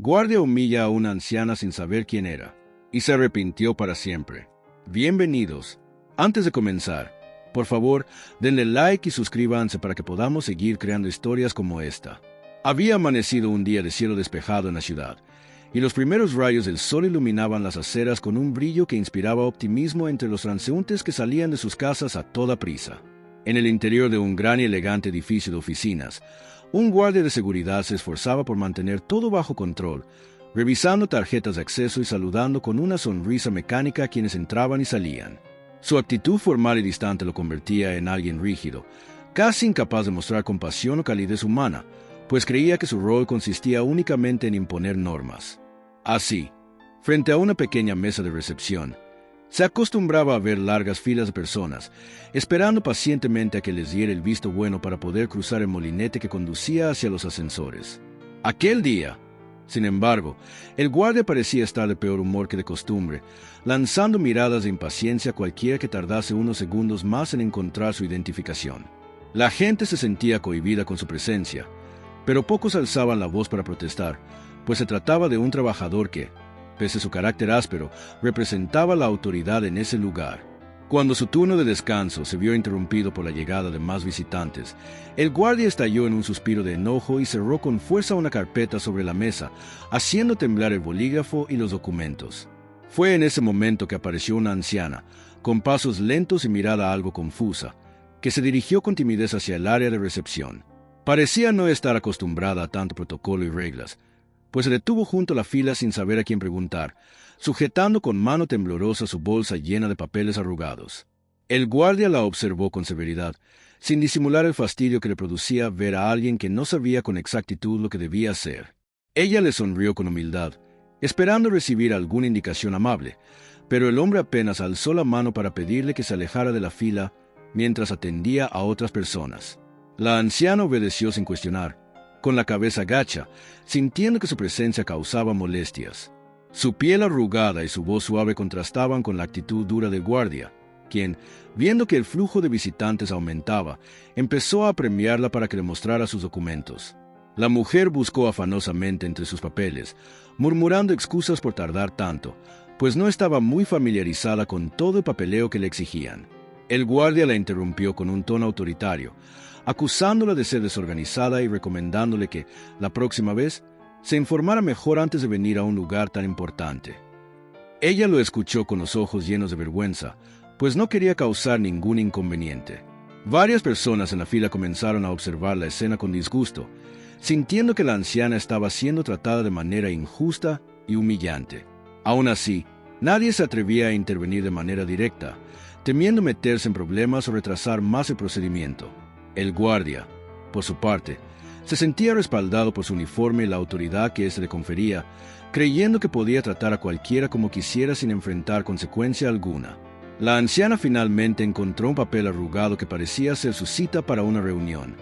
Guardia humilla a una anciana sin saber quién era, y se arrepintió para siempre. Bienvenidos. Antes de comenzar, por favor, denle like y suscríbanse para que podamos seguir creando historias como esta. Había amanecido un día de cielo despejado en la ciudad, y los primeros rayos del sol iluminaban las aceras con un brillo que inspiraba optimismo entre los transeúntes que salían de sus casas a toda prisa. En el interior de un gran y elegante edificio de oficinas, un guardia de seguridad se esforzaba por mantener todo bajo control, revisando tarjetas de acceso y saludando con una sonrisa mecánica a quienes entraban y salían. Su actitud formal y distante lo convertía en alguien rígido, casi incapaz de mostrar compasión o calidez humana, pues creía que su rol consistía únicamente en imponer normas. Así, frente a una pequeña mesa de recepción, se acostumbraba a ver largas filas de personas, esperando pacientemente a que les diera el visto bueno para poder cruzar el molinete que conducía hacia los ascensores. Aquel día, sin embargo, el guardia parecía estar de peor humor que de costumbre, lanzando miradas de impaciencia a cualquiera que tardase unos segundos más en encontrar su identificación. La gente se sentía cohibida con su presencia, pero pocos alzaban la voz para protestar, pues se trataba de un trabajador que, pese a su carácter áspero, representaba la autoridad en ese lugar. Cuando su turno de descanso se vio interrumpido por la llegada de más visitantes, el guardia estalló en un suspiro de enojo y cerró con fuerza una carpeta sobre la mesa, haciendo temblar el bolígrafo y los documentos. Fue en ese momento que apareció una anciana, con pasos lentos y mirada algo confusa, que se dirigió con timidez hacia el área de recepción. Parecía no estar acostumbrada a tanto protocolo y reglas, pues se detuvo junto a la fila sin saber a quién preguntar, sujetando con mano temblorosa su bolsa llena de papeles arrugados. El guardia la observó con severidad, sin disimular el fastidio que le producía ver a alguien que no sabía con exactitud lo que debía hacer. Ella le sonrió con humildad, esperando recibir alguna indicación amable, pero el hombre apenas alzó la mano para pedirle que se alejara de la fila mientras atendía a otras personas. La anciana obedeció sin cuestionar, con la cabeza gacha, sintiendo que su presencia causaba molestias. Su piel arrugada y su voz suave contrastaban con la actitud dura del guardia, quien, viendo que el flujo de visitantes aumentaba, empezó a apremiarla para que le mostrara sus documentos. La mujer buscó afanosamente entre sus papeles, murmurando excusas por tardar tanto, pues no estaba muy familiarizada con todo el papeleo que le exigían. El guardia la interrumpió con un tono autoritario, acusándola de ser desorganizada y recomendándole que, la próxima vez, se informara mejor antes de venir a un lugar tan importante. Ella lo escuchó con los ojos llenos de vergüenza, pues no quería causar ningún inconveniente. Varias personas en la fila comenzaron a observar la escena con disgusto, sintiendo que la anciana estaba siendo tratada de manera injusta y humillante. Aún así, nadie se atrevía a intervenir de manera directa, temiendo meterse en problemas o retrasar más el procedimiento. El guardia, por su parte, se sentía respaldado por su uniforme y la autoridad que éste le confería, creyendo que podía tratar a cualquiera como quisiera sin enfrentar consecuencia alguna. La anciana finalmente encontró un papel arrugado que parecía ser su cita para una reunión,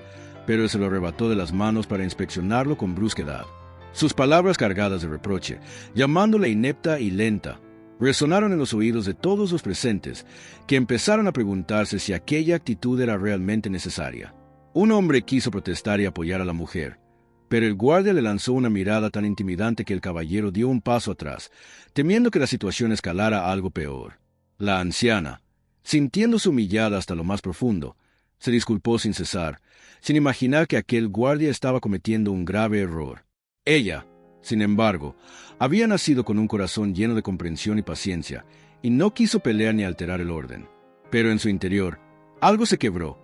pero se lo arrebató de las manos para inspeccionarlo con brusquedad. Sus palabras cargadas de reproche, llamándola inepta y lenta, resonaron en los oídos de todos los presentes, que empezaron a preguntarse si aquella actitud era realmente necesaria. Un hombre quiso protestar y apoyar a la mujer, pero el guardia le lanzó una mirada tan intimidante que el caballero dio un paso atrás, temiendo que la situación escalara a algo peor. La anciana, sintiéndose humillada hasta lo más profundo, se disculpó sin cesar, sin imaginar que aquel guardia estaba cometiendo un grave error. Ella, sin embargo, había nacido con un corazón lleno de comprensión y paciencia, y no quiso pelear ni alterar el orden. Pero en su interior, algo se quebró.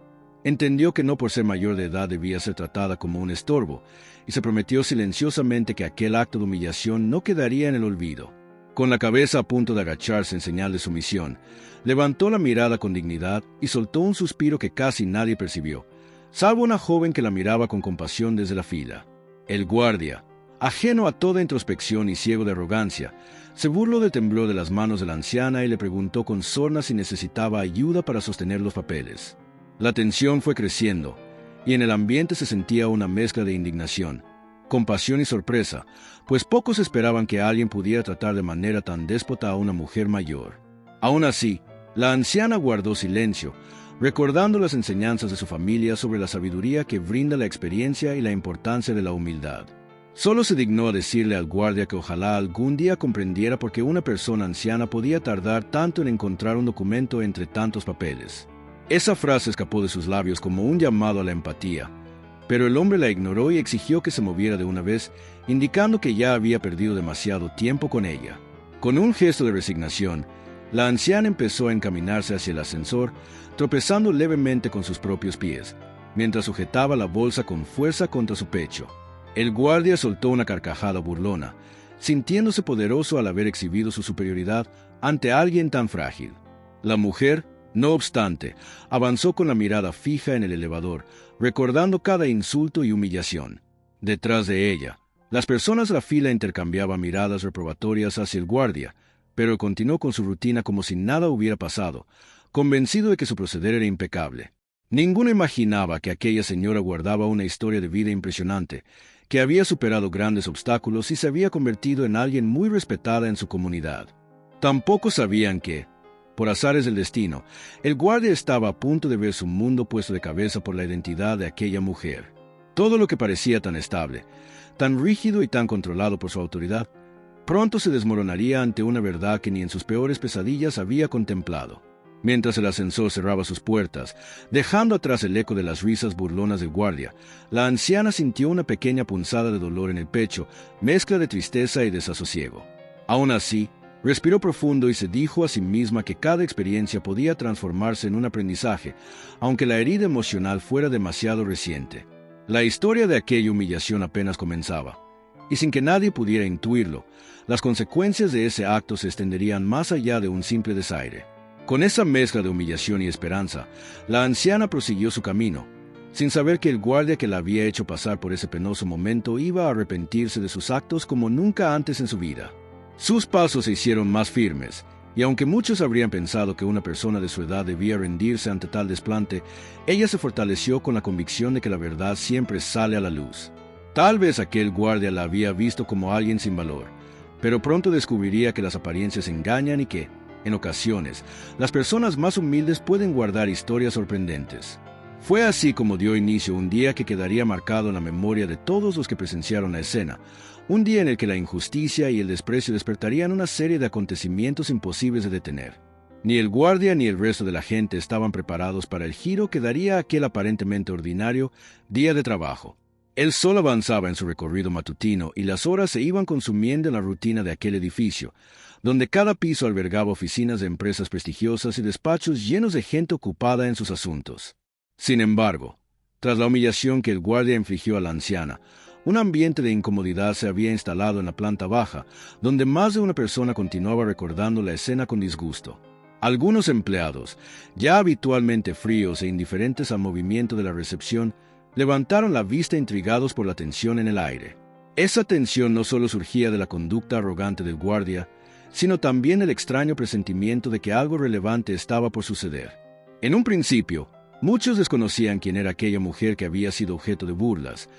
Entendió que no por ser mayor de edad debía ser tratada como un estorbo, y se prometió silenciosamente que aquel acto de humillación no quedaría en el olvido. Con la cabeza a punto de agacharse en señal de sumisión, levantó la mirada con dignidad y soltó un suspiro que casi nadie percibió, salvo una joven que la miraba con compasión desde la fila. El guardia, ajeno a toda introspección y ciego de arrogancia, se burló del temblor de las manos de la anciana y le preguntó con sorna si necesitaba ayuda para sostener los papeles. La tensión fue creciendo, y en el ambiente se sentía una mezcla de indignación, compasión y sorpresa, pues pocos esperaban que alguien pudiera tratar de manera tan déspota a una mujer mayor. Aún así, la anciana guardó silencio, recordando las enseñanzas de su familia sobre la sabiduría que brinda la experiencia y la importancia de la humildad. Solo se dignó a decirle al guardia que ojalá algún día comprendiera por qué una persona anciana podía tardar tanto en encontrar un documento entre tantos papeles. Esa frase escapó de sus labios como un llamado a la empatía, pero el hombre la ignoró y exigió que se moviera de una vez, indicando que ya había perdido demasiado tiempo con ella. Con un gesto de resignación, la anciana empezó a encaminarse hacia el ascensor, tropezando levemente con sus propios pies, mientras sujetaba la bolsa con fuerza contra su pecho. El guardia soltó una carcajada burlona, sintiéndose poderoso al haber exhibido su superioridad ante alguien tan frágil. La mujer, no obstante, avanzó con la mirada fija en el elevador, recordando cada insulto y humillación. Detrás de ella, las personas de la fila intercambiaban miradas reprobatorias hacia el guardia, pero continuó con su rutina como si nada hubiera pasado, convencido de que su proceder era impecable. Ninguno imaginaba que aquella señora guardaba una historia de vida impresionante, que había superado grandes obstáculos y se había convertido en alguien muy respetada en su comunidad. Tampoco sabían que, por azares del destino, el guardia estaba a punto de ver su mundo puesto de cabeza por la identidad de aquella mujer. Todo lo que parecía tan estable, tan rígido y tan controlado por su autoridad, pronto se desmoronaría ante una verdad que ni en sus peores pesadillas había contemplado. Mientras el ascensor cerraba sus puertas, dejando atrás el eco de las risas burlonas del guardia, la anciana sintió una pequeña punzada de dolor en el pecho, mezcla de tristeza y desasosiego. Aún así, respiró profundo y se dijo a sí misma que cada experiencia podía transformarse en un aprendizaje, aunque la herida emocional fuera demasiado reciente. La historia de aquella humillación apenas comenzaba, y sin que nadie pudiera intuirlo, las consecuencias de ese acto se extenderían más allá de un simple desaire. Con esa mezcla de humillación y esperanza, la anciana prosiguió su camino, sin saber que el guardia que la había hecho pasar por ese penoso momento iba a arrepentirse de sus actos como nunca antes en su vida. Sus pasos se hicieron más firmes, y aunque muchos habrían pensado que una persona de su edad debía rendirse ante tal desplante, ella se fortaleció con la convicción de que la verdad siempre sale a la luz. Tal vez aquel guardia la había visto como alguien sin valor, pero pronto descubriría que las apariencias engañan y que, en ocasiones, las personas más humildes pueden guardar historias sorprendentes. Fue así como dio inicio un día que quedaría marcado en la memoria de todos los que presenciaron la escena, un día en el que la injusticia y el desprecio despertarían una serie de acontecimientos imposibles de detener. Ni el guardia ni el resto de la gente estaban preparados para el giro que daría aquel aparentemente ordinario día de trabajo. El sol avanzaba en su recorrido matutino y las horas se iban consumiendo en la rutina de aquel edificio, donde cada piso albergaba oficinas de empresas prestigiosas y despachos llenos de gente ocupada en sus asuntos. Sin embargo, tras la humillación que el guardia infligió a la anciana, un ambiente de incomodidad se había instalado en la planta baja, donde más de una persona continuaba recordando la escena con disgusto. Algunos empleados, ya habitualmente fríos e indiferentes al movimiento de la recepción, levantaron la vista intrigados por la tensión en el aire. Esa tensión no solo surgía de la conducta arrogante del guardia, sino también el extraño presentimiento de que algo relevante estaba por suceder. En un principio, muchos desconocían quién era aquella mujer que había sido objeto de burlas,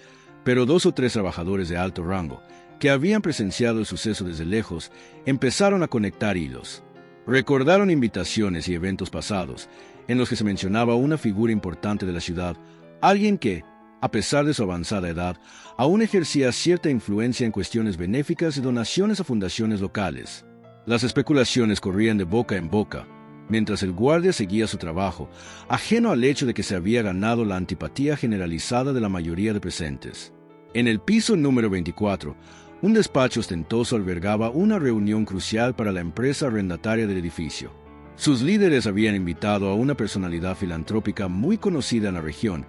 pero 2 o 3 trabajadores de alto rango, que habían presenciado el suceso desde lejos, empezaron a conectar hilos. Recordaron invitaciones y eventos pasados, en los que se mencionaba una figura importante de la ciudad, alguien que, a pesar de su avanzada edad, aún ejercía cierta influencia en cuestiones benéficas y donaciones a fundaciones locales. Las especulaciones corrían de boca en boca, mientras el guardia seguía su trabajo, ajeno al hecho de que se había ganado la antipatía generalizada de la mayoría de presentes. En el piso número 24, un despacho ostentoso albergaba una reunión crucial para la empresa arrendataria del edificio. Sus líderes habían invitado a una personalidad filantrópica muy conocida en la región,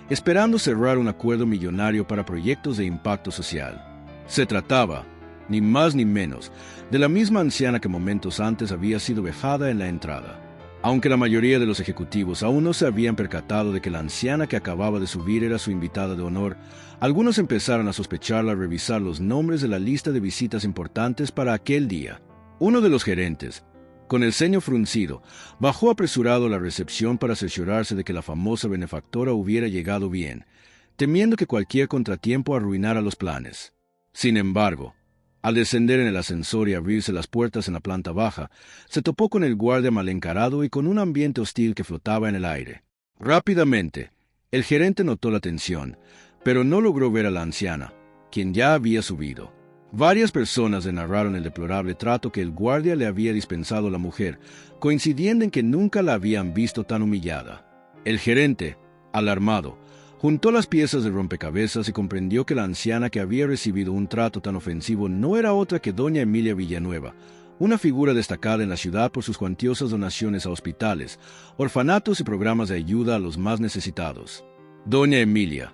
esperando cerrar un acuerdo millonario para proyectos de impacto social. Se trataba, ni más ni menos, de la misma anciana que momentos antes había sido vejada en la entrada. Aunque la mayoría de los ejecutivos aún no se habían percatado de que la anciana que acababa de subir era su invitada de honor, algunos empezaron a sospecharla al revisar los nombres de la lista de visitas importantes para aquel día. Uno de los gerentes, con el ceño fruncido, bajó apresurado a la recepción para cerciorarse de que la famosa benefactora hubiera llegado bien, temiendo que cualquier contratiempo arruinara los planes. Sin embargo, al descender en el ascensor y abrirse las puertas en la planta baja, se topó con el guardia mal encarado y con un ambiente hostil que flotaba en el aire. Rápidamente, el gerente notó la tensión, pero no logró ver a la anciana, quien ya había subido. Varias personas le narraron el deplorable trato que el guardia le había dispensado a la mujer, coincidiendo en que nunca la habían visto tan humillada. El gerente, alarmado, juntó las piezas del rompecabezas y comprendió que la anciana que había recibido un trato tan ofensivo no era otra que doña Emilia Villanueva, una figura destacada en la ciudad por sus cuantiosas donaciones a hospitales, orfanatos y programas de ayuda a los más necesitados. Doña Emilia,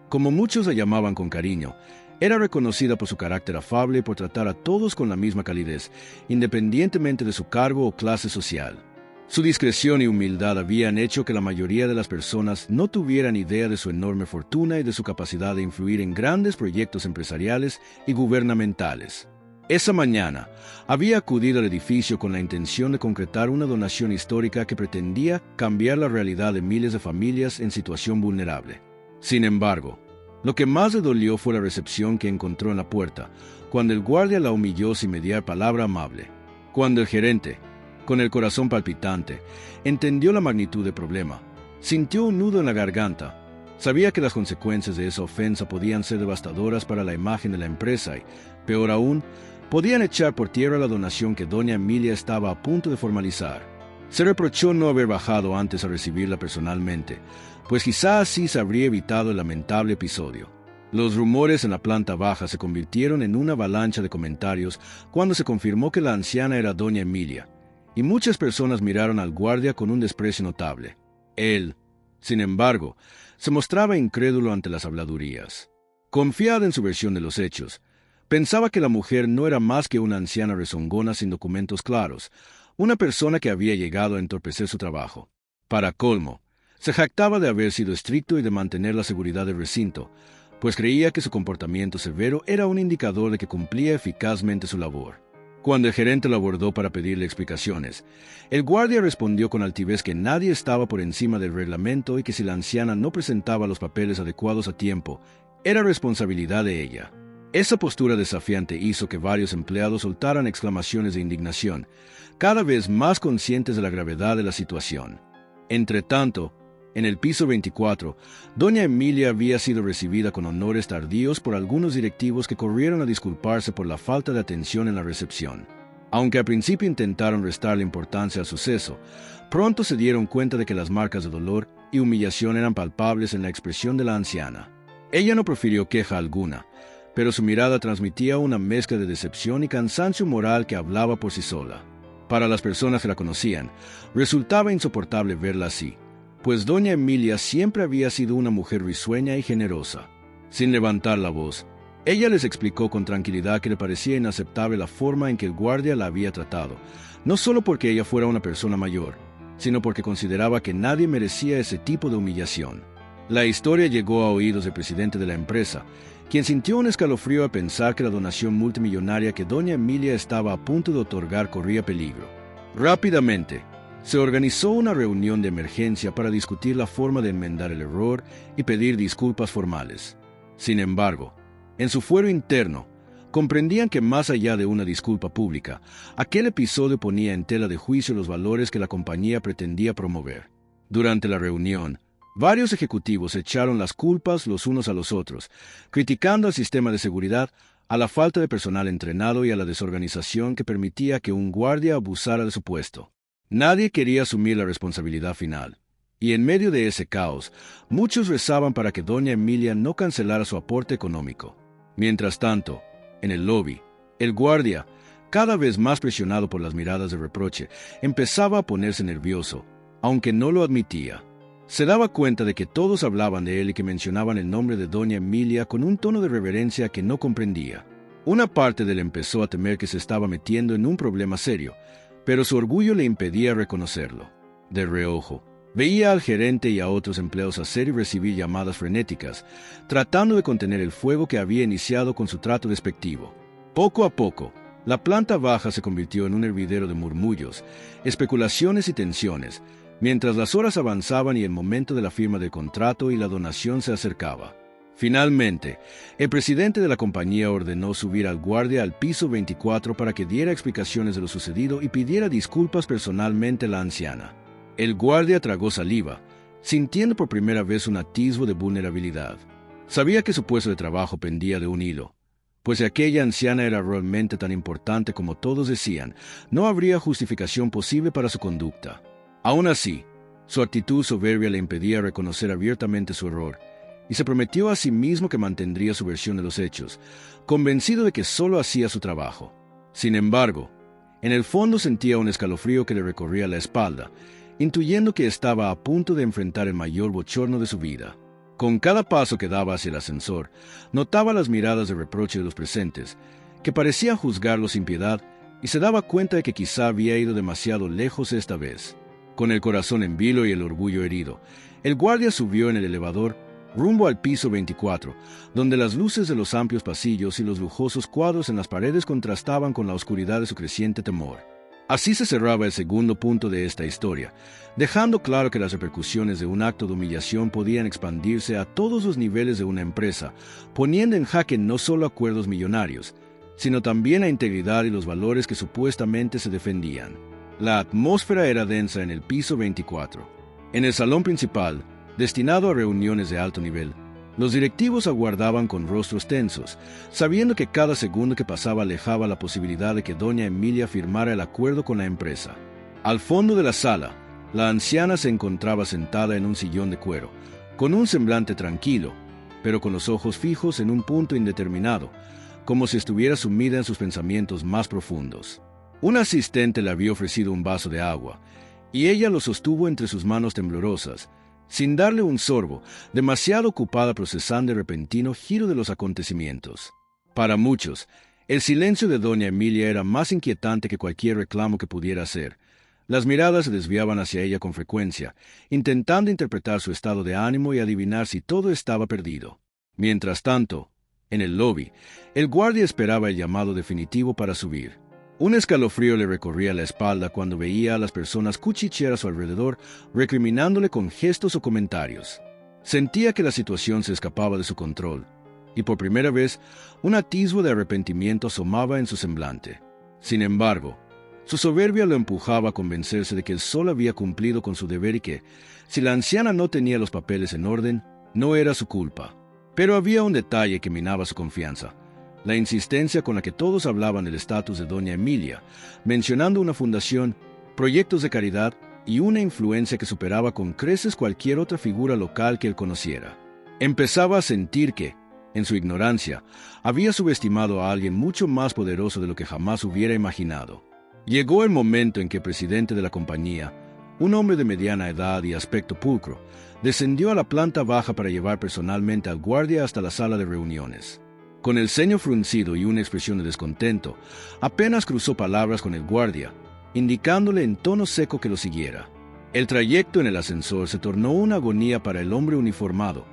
como muchos la llamaban con cariño, era reconocida por su carácter afable y por tratar a todos con la misma calidez, independientemente de su cargo o clase social. Su discreción y humildad habían hecho que la mayoría de las personas no tuvieran idea de su enorme fortuna y de su capacidad de influir en grandes proyectos empresariales y gubernamentales. Esa mañana había acudido al edificio con la intención de concretar una donación histórica que pretendía cambiar la realidad de miles de familias en situación vulnerable. Sin embargo, lo que más le dolió fue la recepción que encontró en la puerta, cuando el guardia la humilló sin mediar palabra amable. Cuando el gerente, con el corazón palpitante, entendió la magnitud del problema, sintió un nudo en la garganta. Sabía que las consecuencias de esa ofensa podían ser devastadoras para la imagen de la empresa y, peor aún, podían echar por tierra la donación que doña Emilia estaba a punto de formalizar. Se reprochó no haber bajado antes a recibirla personalmente, pues quizá así se habría evitado el lamentable episodio. Los rumores en la planta baja se convirtieron en una avalancha de comentarios cuando se confirmó que la anciana era doña Emilia, y muchas personas miraron al guardia con un desprecio notable. Él, sin embargo, se mostraba incrédulo ante las habladurías. Confiada en su versión de los hechos, pensaba que la mujer no era más que una anciana rezongona sin documentos claros, una persona que había llegado a entorpecer su trabajo. Para colmo, se jactaba de haber sido estricto y de mantener la seguridad del recinto, pues creía que su comportamiento severo era un indicador de que cumplía eficazmente su labor. Cuando el gerente lo abordó para pedirle explicaciones, el guardia respondió con altivez que nadie estaba por encima del reglamento y que si la anciana no presentaba los papeles adecuados a tiempo, era responsabilidad de ella. Esa postura desafiante hizo que varios empleados soltaran exclamaciones de indignación, cada vez más conscientes de la gravedad de la situación. Entretanto, en el piso 24, doña Emilia había sido recibida con honores tardíos por algunos directivos que corrieron a disculparse por la falta de atención en la recepción. Aunque al principio intentaron restarle importancia al suceso, pronto se dieron cuenta de que las marcas de dolor y humillación eran palpables en la expresión de la anciana. Ella no profirió queja alguna, pero su mirada transmitía una mezcla de decepción y cansancio moral que hablaba por sí sola. Para las personas que la conocían, resultaba insoportable verla así, pues doña Emilia siempre había sido una mujer risueña y generosa. Sin levantar la voz, ella les explicó con tranquilidad que le parecía inaceptable la forma en que el guardia la había tratado, no solo porque ella fuera una persona mayor, sino porque consideraba que nadie merecía ese tipo de humillación. La historia llegó a oídos del presidente de la empresa, quien sintió un escalofrío al pensar que la donación multimillonaria que doña Emilia estaba a punto de otorgar corría peligro. Rápidamente, se organizó una reunión de emergencia para discutir la forma de enmendar el error y pedir disculpas formales. Sin embargo, en su fuero interno, comprendían que más allá de una disculpa pública, aquel episodio ponía en tela de juicio los valores que la compañía pretendía promover. Durante la reunión, varios ejecutivos echaron las culpas los unos a los otros, criticando al sistema de seguridad, a la falta de personal entrenado y a la desorganización que permitía que un guardia abusara de su puesto. Nadie quería asumir la responsabilidad final, y en medio de ese caos, muchos rezaban para que doña Emilia no cancelara su aporte económico. Mientras tanto, en el lobby, el guardia, cada vez más presionado por las miradas de reproche, empezaba a ponerse nervioso, aunque no lo admitía. Se daba cuenta de que todos hablaban de él y que mencionaban el nombre de doña Emilia con un tono de reverencia que no comprendía. Una parte de él empezó a temer que se estaba metiendo en un problema serio, pero su orgullo le impedía reconocerlo. De reojo, veía al gerente y a otros empleados hacer y recibir llamadas frenéticas, tratando de contener el fuego que había iniciado con su trato despectivo. Poco a poco, la planta baja se convirtió en un hervidero de murmullos, especulaciones y tensiones, mientras las horas avanzaban y el momento de la firma del contrato y la donación se acercaba. Finalmente, el presidente de la compañía ordenó subir al guardia al piso 24 para que diera explicaciones de lo sucedido y pidiera disculpas personalmente a la anciana. El guardia tragó saliva, sintiendo por primera vez un atisbo de vulnerabilidad. Sabía que su puesto de trabajo pendía de un hilo, pues si aquella anciana era realmente tan importante como todos decían, no habría justificación posible para su conducta. Aún así, su actitud soberbia le impedía reconocer abiertamente su error, y se prometió a sí mismo que mantendría su versión de los hechos, convencido de que solo hacía su trabajo. Sin embargo, en el fondo sentía un escalofrío que le recorría la espalda, intuyendo que estaba a punto de enfrentar el mayor bochorno de su vida. Con cada paso que daba hacia el ascensor, notaba las miradas de reproche de los presentes, que parecían juzgarlo sin piedad, y se daba cuenta de que quizá había ido demasiado lejos esta vez. Con el corazón en vilo y el orgullo herido, el guardia subió en el elevador rumbo al piso 24, donde las luces de los amplios pasillos y los lujosos cuadros en las paredes contrastaban con la oscuridad de su creciente temor. Así se cerraba el segundo punto de esta historia, dejando claro que las repercusiones de un acto de humillación podían expandirse a todos los niveles de una empresa, poniendo en jaque no solo acuerdos millonarios, sino también la integridad y los valores que supuestamente se defendían. La atmósfera era densa en el piso 24. En el salón principal, destinado a reuniones de alto nivel, los directivos aguardaban con rostros tensos, sabiendo que cada segundo que pasaba alejaba la posibilidad de que doña Emilia firmara el acuerdo con la empresa. Al fondo de la sala, la anciana se encontraba sentada en un sillón de cuero, con un semblante tranquilo, pero con los ojos fijos en un punto indeterminado, como si estuviera sumida en sus pensamientos más profundos. Un asistente le había ofrecido un vaso de agua, y ella lo sostuvo entre sus manos temblorosas, sin darle un sorbo, demasiado ocupada procesando el repentino giro de los acontecimientos. Para muchos, el silencio de doña Emilia era más inquietante que cualquier reclamo que pudiera hacer. Las miradas se desviaban hacia ella con frecuencia, intentando interpretar su estado de ánimo y adivinar si todo estaba perdido. Mientras tanto, en el lobby, el guardia esperaba el llamado definitivo para subir. Un escalofrío le recorría la espalda cuando veía a las personas cuchichear a su alrededor, recriminándole con gestos o comentarios. Sentía que la situación se escapaba de su control, y por primera vez, un atisbo de arrepentimiento asomaba en su semblante. Sin embargo, su soberbia lo empujaba a convencerse de que él solo había cumplido con su deber y que, si la anciana no tenía los papeles en orden, no era su culpa. Pero había un detalle que minaba su confianza: la insistencia con la que todos hablaban del estatus de doña Emilia, mencionando una fundación, proyectos de caridad y una influencia que superaba con creces cualquier otra figura local que él conociera. Empezaba a sentir que, en su ignorancia, había subestimado a alguien mucho más poderoso de lo que jamás hubiera imaginado. Llegó el momento en que el presidente de la compañía, un hombre de mediana edad y aspecto pulcro, descendió a la planta baja para llevar personalmente al guardia hasta la sala de reuniones. Con el ceño fruncido y una expresión de descontento, apenas cruzó palabras con el guardia, indicándole en tono seco que lo siguiera. El trayecto en el ascensor se tornó una agonía para el hombre uniformado,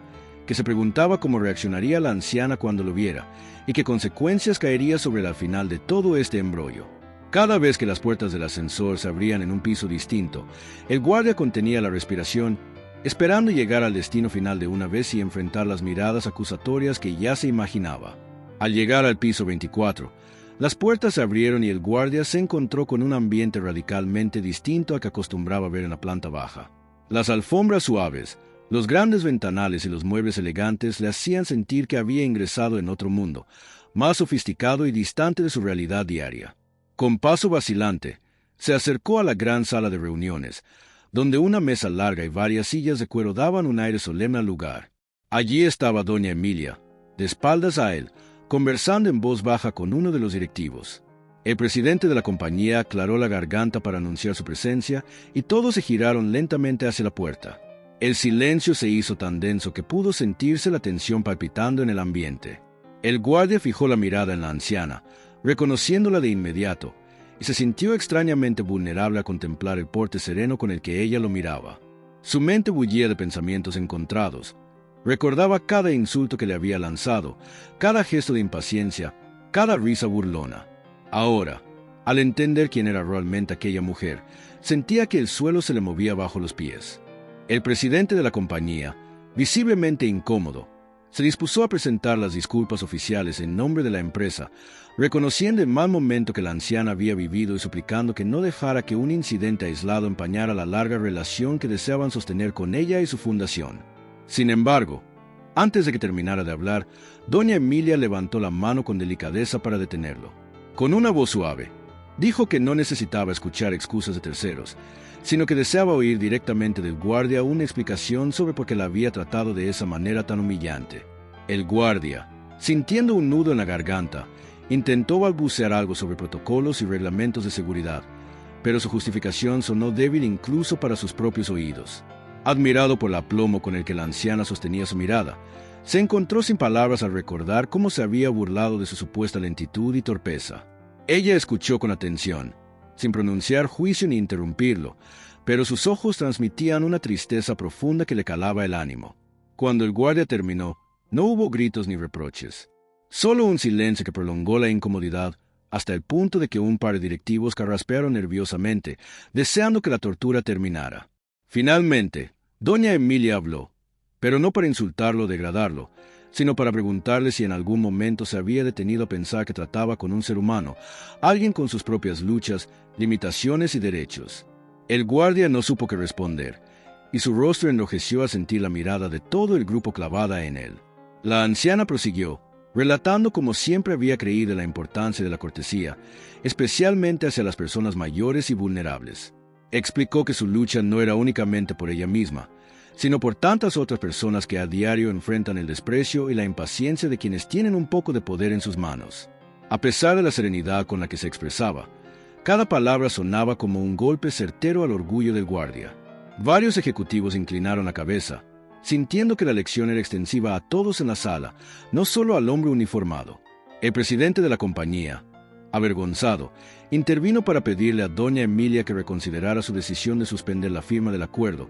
que se preguntaba cómo reaccionaría la anciana cuando lo viera, y qué consecuencias caería sobre el final de todo este embrollo. Cada vez que las puertas del ascensor se abrían en un piso distinto, el guardia contenía la respiración, esperando llegar al destino final de una vez y enfrentar las miradas acusatorias que ya se imaginaba. Al llegar al piso 24, las puertas se abrieron y el guardia se encontró con un ambiente radicalmente distinto al que acostumbraba ver en la planta baja. Las alfombras suaves, los grandes ventanales y los muebles elegantes le hacían sentir que había ingresado en otro mundo, más sofisticado y distante de su realidad diaria. Con paso vacilante, se acercó a la gran sala de reuniones, donde una mesa larga y varias sillas de cuero daban un aire solemne al lugar. Allí estaba doña Emilia, de espaldas a él, conversando en voz baja con uno de los directivos. El presidente de la compañía aclaró la garganta para anunciar su presencia y todos se giraron lentamente hacia la puerta. El silencio se hizo tan denso que pudo sentirse la tensión palpitando en el ambiente. El guardia fijó la mirada en la anciana, reconociéndola de inmediato, y se sintió extrañamente vulnerable a contemplar el porte sereno con el que ella lo miraba. Su mente bullía de pensamientos encontrados. Recordaba cada insulto que le había lanzado, cada gesto de impaciencia, cada risa burlona. Ahora, al entender quién era realmente aquella mujer, sentía que el suelo se le movía bajo los pies. El presidente de la compañía, visiblemente incómodo, se dispuso a presentar las disculpas oficiales en nombre de la empresa, reconociendo el mal momento que la anciana había vivido y suplicando que no dejara que un incidente aislado empañara la larga relación que deseaban sostener con ella y su fundación. Sin embargo, Antes de que terminara de hablar, doña Emilia levantó la mano con delicadeza para detenerlo. Con una voz suave, dijo que no necesitaba escuchar excusas de terceros, sino que deseaba oír directamente del guardia una explicación sobre por qué la había tratado de esa manera tan humillante. El guardia, sintiendo un nudo en la garganta, intentó balbucear algo sobre protocolos y reglamentos de seguridad, pero su justificación sonó débil incluso para sus propios oídos. Admirado por el aplomo con el que la anciana sostenía su mirada, se encontró sin palabras al recordar cómo se había burlado de su supuesta lentitud y torpeza. Ella escuchó con atención, sin pronunciar juicio ni interrumpirlo, pero sus ojos transmitían una tristeza profunda que le calaba el ánimo. Cuando el guardia terminó, no hubo gritos ni reproches. Solo un silencio que prolongó la incomodidad hasta el punto de que un par de directivos carraspearon nerviosamente, deseando que la tortura terminara. Finalmente, doña Emilia habló, pero no para insultarlo o degradarlo, sino para preguntarle si en algún momento se había detenido a pensar que trataba con un ser humano, alguien con sus propias luchas, limitaciones y derechos. El guardia no supo qué responder, y su rostro enrojeció al sentir la mirada de todo el grupo clavada en él. La anciana prosiguió, relatando como siempre había creído en la importancia de la cortesía, especialmente hacia las personas mayores y vulnerables. Explicó que su lucha no era únicamente por ella misma, sino por tantas otras personas que a diario enfrentan el desprecio y la impaciencia de quienes tienen un poco de poder en sus manos. A pesar de la serenidad con la que se expresaba, cada palabra sonaba como un golpe certero al orgullo del guardia. Varios ejecutivos inclinaron la cabeza, sintiendo que la lección era extensiva a todos en la sala, no solo al hombre uniformado. El presidente de la compañía, avergonzado, intervino para pedirle a doña Emilia que reconsiderara su decisión de suspender la firma del acuerdo,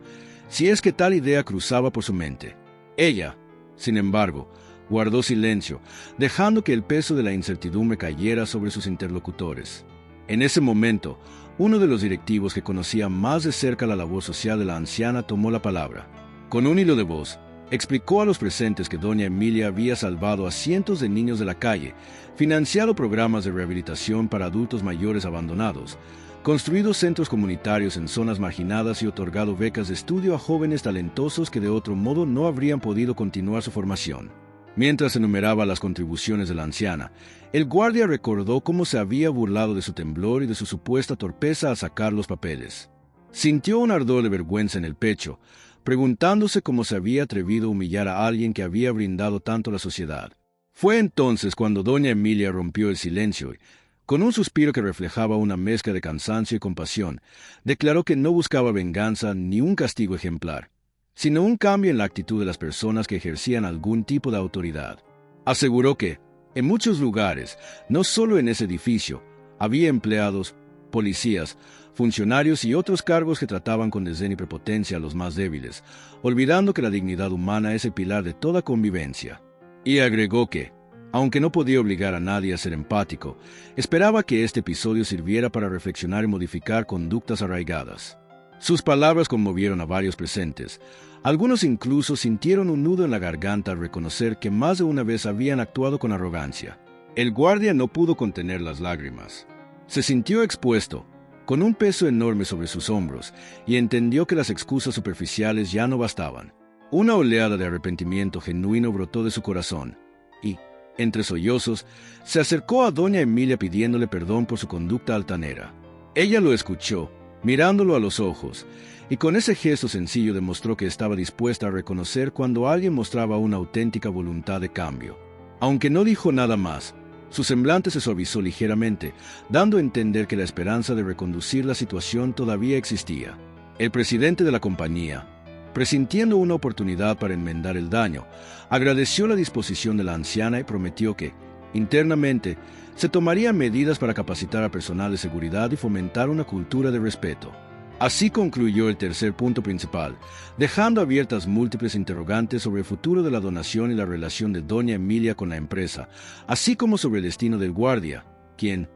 si es que tal idea cruzaba por su mente. Ella, sin embargo, guardó silencio, dejando que el peso de la incertidumbre cayera sobre sus interlocutores. En ese momento, uno de los directivos que conocía más de cerca la labor social de la anciana tomó la palabra. Con un hilo de voz, explicó a los presentes que doña Emilia había salvado a cientos de niños de la calle, financiado programas de rehabilitación para adultos mayores abandonados, construido centros comunitarios en zonas marginadas y otorgado becas de estudio a jóvenes talentosos que de otro modo no habrían podido continuar su formación. Mientras enumeraba las contribuciones de la anciana, el guardia recordó cómo se había burlado de su temblor y de su supuesta torpeza al sacar los papeles. Sintió un ardor de vergüenza en el pecho, preguntándose cómo se había atrevido a humillar a alguien que había brindado tanto a la sociedad. Fue entonces cuando doña Emilia rompió el silencio y, con un suspiro que reflejaba una mezcla de cansancio y compasión, declaró que no buscaba venganza ni un castigo ejemplar, sino un cambio en la actitud de las personas que ejercían algún tipo de autoridad. Aseguró que, en muchos lugares, no solo en ese edificio, había empleados, policías, funcionarios y otros cargos que trataban con desdén y prepotencia a los más débiles, olvidando que la dignidad humana es el pilar de toda convivencia. Y agregó que, aunque no podía obligar a nadie a ser empático, esperaba que este episodio sirviera para reflexionar y modificar conductas arraigadas. Sus palabras conmovieron a varios presentes. Algunos incluso sintieron un nudo en la garganta al reconocer que más de una vez habían actuado con arrogancia. El guardia no pudo contener las lágrimas. Se sintió expuesto, con un peso enorme sobre sus hombros, y entendió que las excusas superficiales ya no bastaban. Una oleada de arrepentimiento genuino brotó de su corazón, y, entre sollozos, se acercó a doña Emilia pidiéndole perdón por su conducta altanera. Ella lo escuchó, mirándolo a los ojos, y con ese gesto sencillo demostró que estaba dispuesta a reconocer cuando alguien mostraba una auténtica voluntad de cambio. Aunque no dijo nada más, su semblante se suavizó ligeramente, dando a entender que la esperanza de reconducir la situación todavía existía. El presidente de la compañía, presintiendo una oportunidad para enmendar el daño, agradeció la disposición de la anciana y prometió que, internamente, se tomarían medidas para capacitar a personal de seguridad y fomentar una cultura de respeto. Así concluyó el tercer punto principal, dejando abiertas múltiples interrogantes sobre el futuro de la donación y la relación de doña Emilia con la empresa, así como sobre el destino del guardia, quien,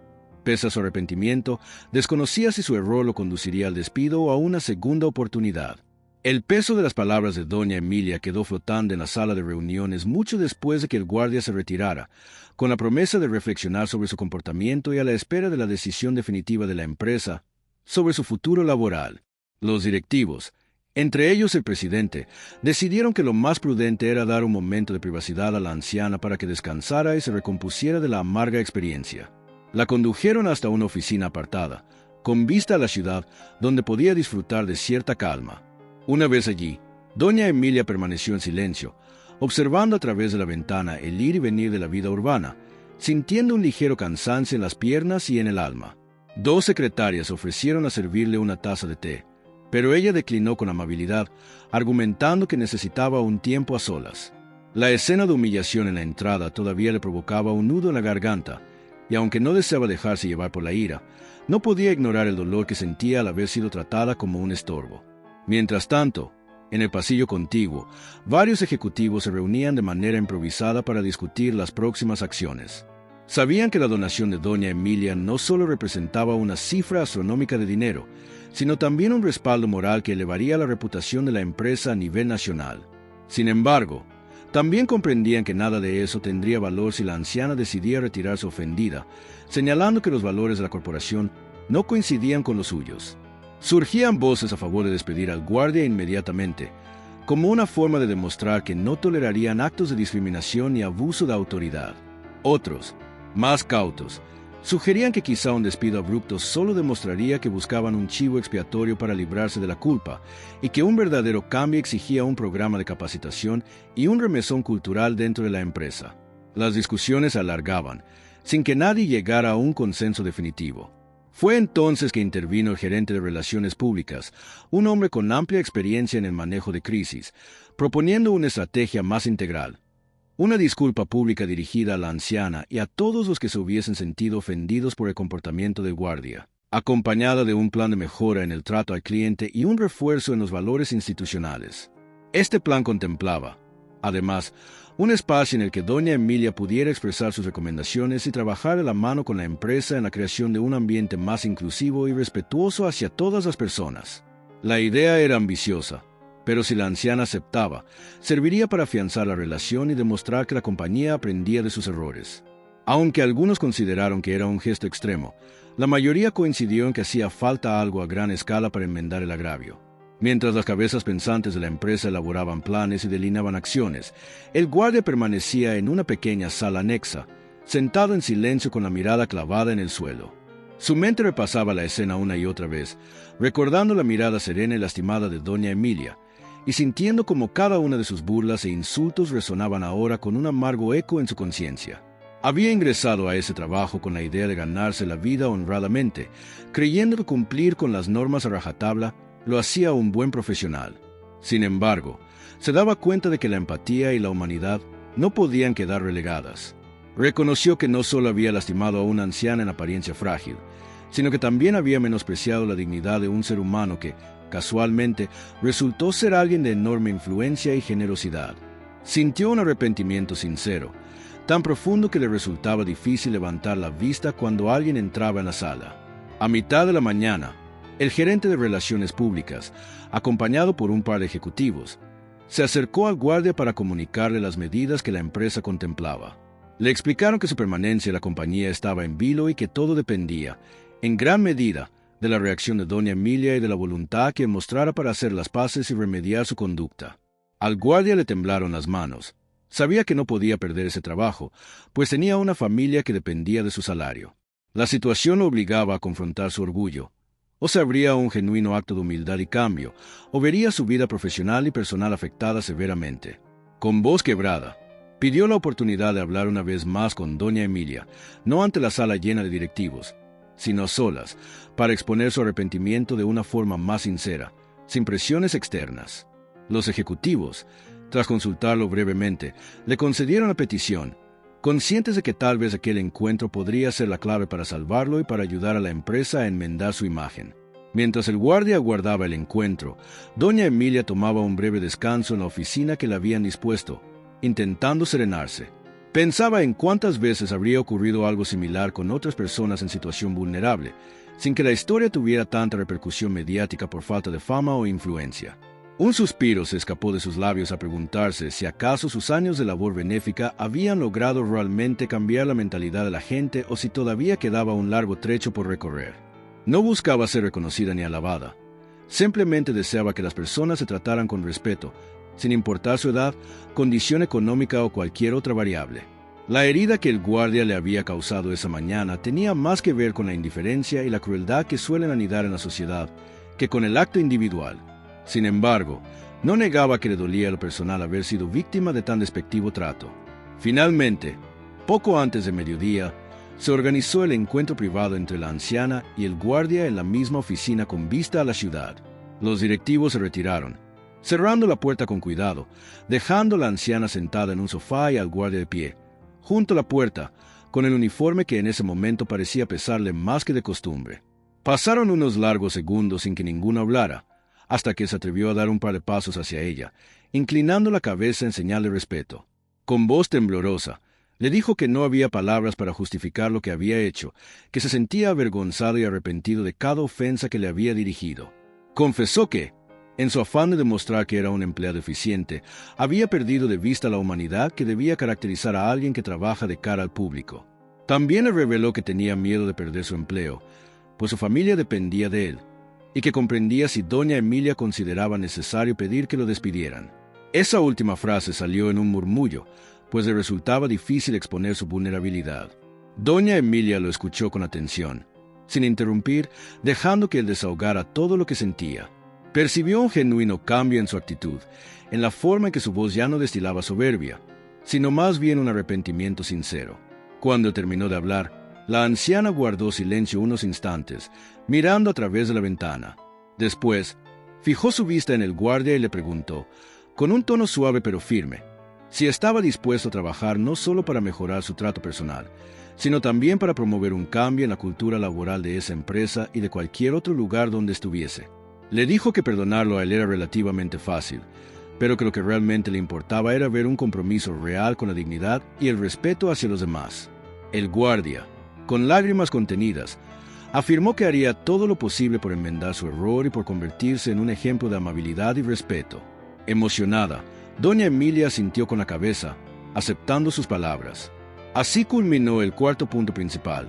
pese a su arrepentimiento, desconocía si su error lo conduciría al despido o a una segunda oportunidad. El peso de las palabras de doña Emilia quedó flotando en la sala de reuniones mucho después de que el guardia se retirara, con la promesa de reflexionar sobre su comportamiento y a la espera de la decisión definitiva de la empresa sobre su futuro laboral. Los directivos, Entre ellos el presidente, decidieron que lo más prudente era dar un momento de privacidad a la anciana para que descansara y se recompusiera de la amarga experiencia. La condujeron hasta una oficina apartada, con vista a la ciudad, donde podía disfrutar de cierta calma. Una vez allí, doña Emilia permaneció en silencio, observando a través de la ventana el ir y venir de la vida urbana, sintiendo un ligero cansancio en las piernas y en el alma. 2 secretarias ofrecieron a servirle una taza de té, pero ella declinó con amabilidad, argumentando que necesitaba un tiempo a solas. La escena de humillación en la entrada todavía le provocaba un nudo en la garganta, y aunque no deseaba dejarse llevar por la ira, no podía ignorar el dolor que sentía al haber sido tratada como un estorbo. Mientras tanto, en el pasillo contiguo, varios ejecutivos se reunían de manera improvisada para discutir las próximas acciones. Sabían que la donación de doña Emilia no solo representaba una cifra astronómica de dinero, sino también un respaldo moral que elevaría la reputación de la empresa a nivel nacional. Sin embargo, también comprendían que nada de eso tendría valor si la anciana decidía retirarse ofendida, señalando que los valores de la corporación no coincidían con los suyos. Surgían voces a favor de despedir al guardia inmediatamente, como una forma de demostrar que no tolerarían actos de discriminación ni abuso de autoridad. Otros, más cautos, sugerían que quizá un despido abrupto solo demostraría que buscaban un chivo expiatorio para librarse de la culpa y que un verdadero cambio exigía un programa de capacitación y un remesón cultural dentro de la empresa. Las discusiones se alargaban, sin que nadie llegara a un consenso definitivo. Fue entonces que intervino el gerente de Relaciones Públicas, un hombre con amplia experiencia en el manejo de crisis, proponiendo una estrategia más integral. Una disculpa pública dirigida a la anciana y a todos los que se hubiesen sentido ofendidos por el comportamiento del guardia, acompañada de un plan de mejora en el trato al cliente y un refuerzo en los valores institucionales. Este plan contemplaba, además, un espacio en el que doña Emilia pudiera expresar sus recomendaciones y trabajar de la mano con la empresa en la creación de un ambiente más inclusivo y respetuoso hacia todas las personas. La idea era ambiciosa, pero si la anciana aceptaba, serviría para afianzar la relación y demostrar que la compañía aprendía de sus errores. Aunque algunos consideraron que era un gesto extremo, la mayoría coincidió en que hacía falta algo a gran escala para enmendar el agravio. Mientras las cabezas pensantes de la empresa elaboraban planes y delineaban acciones, el guardia permanecía en una pequeña sala anexa, sentado en silencio con la mirada clavada en el suelo. Su mente repasaba la escena una y otra vez, recordando la mirada serena y lastimada de doña Emilia, y sintiendo como cada una de sus burlas e insultos resonaban ahora con un amargo eco en su conciencia. Había ingresado a ese trabajo con la idea de ganarse la vida honradamente, creyendo que cumplir con las normas a rajatabla lo hacía un buen profesional. Sin embargo, se daba cuenta de que la empatía y la humanidad no podían quedar relegadas. Reconoció que no solo había lastimado a una anciana en apariencia frágil, sino que también había menospreciado la dignidad de un ser humano que, casualmente, resultó ser alguien de enorme influencia y generosidad. Sintió un arrepentimiento sincero, tan profundo que le resultaba difícil levantar la vista cuando alguien entraba en la sala. A mitad de la mañana, el gerente de Relaciones Públicas, acompañado por un par de ejecutivos, se acercó al guardia para comunicarle las medidas que la empresa contemplaba. Le explicaron que su permanencia en la compañía estaba en vilo y que todo dependía, en gran medida, de la reacción de doña Emilia y de la voluntad que mostrara para hacer las paces y remediar su conducta. Al guardia le temblaron las manos. Sabía que no podía perder ese trabajo, pues tenía una familia que dependía de su salario. La situación lo obligaba a confrontar su orgullo. O se habría un genuino acto de humildad y cambio, o vería su vida profesional y personal afectada severamente. Con voz quebrada, pidió la oportunidad de hablar una vez más con doña Emilia, no ante la sala llena de directivos, sino a solas, para exponer su arrepentimiento de una forma más sincera, sin presiones externas. Los ejecutivos, tras consultarlo brevemente, le concedieron la petición, conscientes de que tal vez aquel encuentro podría ser la clave para salvarlo y para ayudar a la empresa a enmendar su imagen. Mientras el guardia aguardaba el encuentro, doña Emilia tomaba un breve descanso en la oficina que le habían dispuesto, intentando serenarse. Pensaba en cuántas veces habría ocurrido algo similar con otras personas en situación vulnerable, sin que la historia tuviera tanta repercusión mediática por falta de fama o influencia. Un suspiro se escapó de sus labios a preguntarse si acaso sus años de labor benéfica habían logrado realmente cambiar la mentalidad de la gente o si todavía quedaba un largo trecho por recorrer. No buscaba ser reconocida ni alabada. Simplemente deseaba que las personas se trataran con respeto, sin importar su edad, condición económica o cualquier otra variable. La herida que el guardia le había causado esa mañana tenía más que ver con la indiferencia y la crueldad que suelen anidar en la sociedad que con el acto individual. Sin embargo, no negaba que le dolía a lo personal haber sido víctima de tan despectivo trato. Finalmente, poco antes de mediodía, se organizó el encuentro privado entre la anciana y el guardia en la misma oficina con vista a la ciudad. Los directivos se retiraron, cerrando la puerta con cuidado, dejando a la anciana sentada en un sofá y al guardia de pie, junto a la puerta, con el uniforme que en ese momento parecía pesarle más que de costumbre. Pasaron unos largos segundos sin que ninguno hablara, hasta que se atrevió a dar un par de pasos hacia ella, inclinando la cabeza en señal de respeto. Con voz temblorosa, le dijo que no había palabras para justificar lo que había hecho, que se sentía avergonzado y arrepentido de cada ofensa que le había dirigido. Confesó que, en su afán de demostrar que era un empleado eficiente, había perdido de vista la humanidad que debía caracterizar a alguien que trabaja de cara al público. También le reveló que tenía miedo de perder su empleo, pues su familia dependía de él, y que comprendía si doña Emilia consideraba necesario pedir que lo despidieran. Esa última frase salió en un murmullo, pues le resultaba difícil exponer su vulnerabilidad. Doña Emilia lo escuchó con atención, sin interrumpir, dejando que él desahogara todo lo que sentía. Percibió un genuino cambio en su actitud, en la forma en que su voz ya no destilaba soberbia, sino más bien un arrepentimiento sincero. Cuando terminó de hablar, la anciana guardó silencio unos instantes, mirando a través de la ventana. Después, fijó su vista en el guardia y le preguntó, con un tono suave pero firme, si estaba dispuesto a trabajar no solo para mejorar su trato personal, sino también para promover un cambio en la cultura laboral de esa empresa y de cualquier otro lugar donde estuviese. Le dijo que perdonarlo a él era relativamente fácil, pero que lo que realmente le importaba era ver un compromiso real con la dignidad y el respeto hacia los demás. El guardia, con lágrimas contenidas, afirmó que haría todo lo posible por enmendar su error y por convertirse en un ejemplo de amabilidad y respeto. Emocionada, doña Emilia asintió con la cabeza, aceptando sus palabras. Así culminó el cuarto punto principal,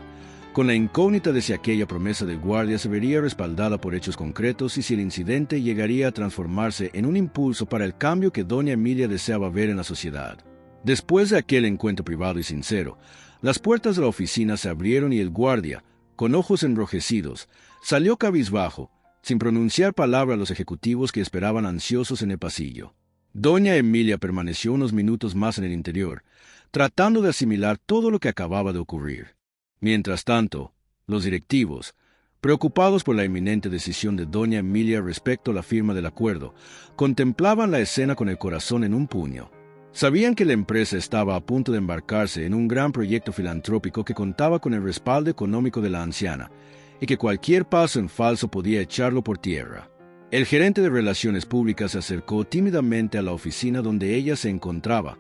con la incógnita de si aquella promesa del guardia se vería respaldada por hechos concretos y si el incidente llegaría a transformarse en un impulso para el cambio que doña Emilia deseaba ver en la sociedad. Después de aquel encuentro privado y sincero, las puertas de la oficina se abrieron y el guardia, con ojos enrojecidos, salió cabizbajo, sin pronunciar palabra a los ejecutivos que esperaban ansiosos en el pasillo. Doña Emilia permaneció unos minutos más en el interior, tratando de asimilar todo lo que acababa de ocurrir. Mientras tanto, los directivos, preocupados por la inminente decisión de doña Emilia respecto a la firma del acuerdo, contemplaban la escena con el corazón en un puño. Sabían que la empresa estaba a punto de embarcarse en un gran proyecto filantrópico que contaba con el respaldo económico de la anciana, y que cualquier paso en falso podía echarlo por tierra. El gerente de Relaciones Públicas se acercó tímidamente a la oficina donde ella se encontraba,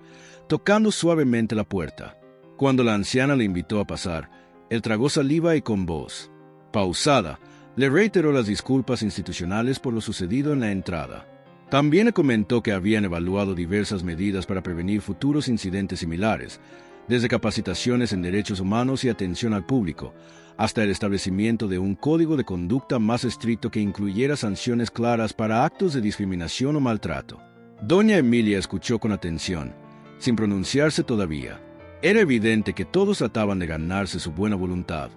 tocando suavemente la puerta. Cuando la anciana le invitó a pasar, él tragó saliva y con voz pausada, le reiteró las disculpas institucionales por lo sucedido en la entrada. También le comentó que habían evaluado diversas medidas para prevenir futuros incidentes similares, desde capacitaciones en derechos humanos y atención al público, hasta el establecimiento de un código de conducta más estricto que incluyera sanciones claras para actos de discriminación o maltrato. Doña Emilia escuchó con atención, sin pronunciarse todavía. Era evidente que todos trataban de ganarse su buena voluntad,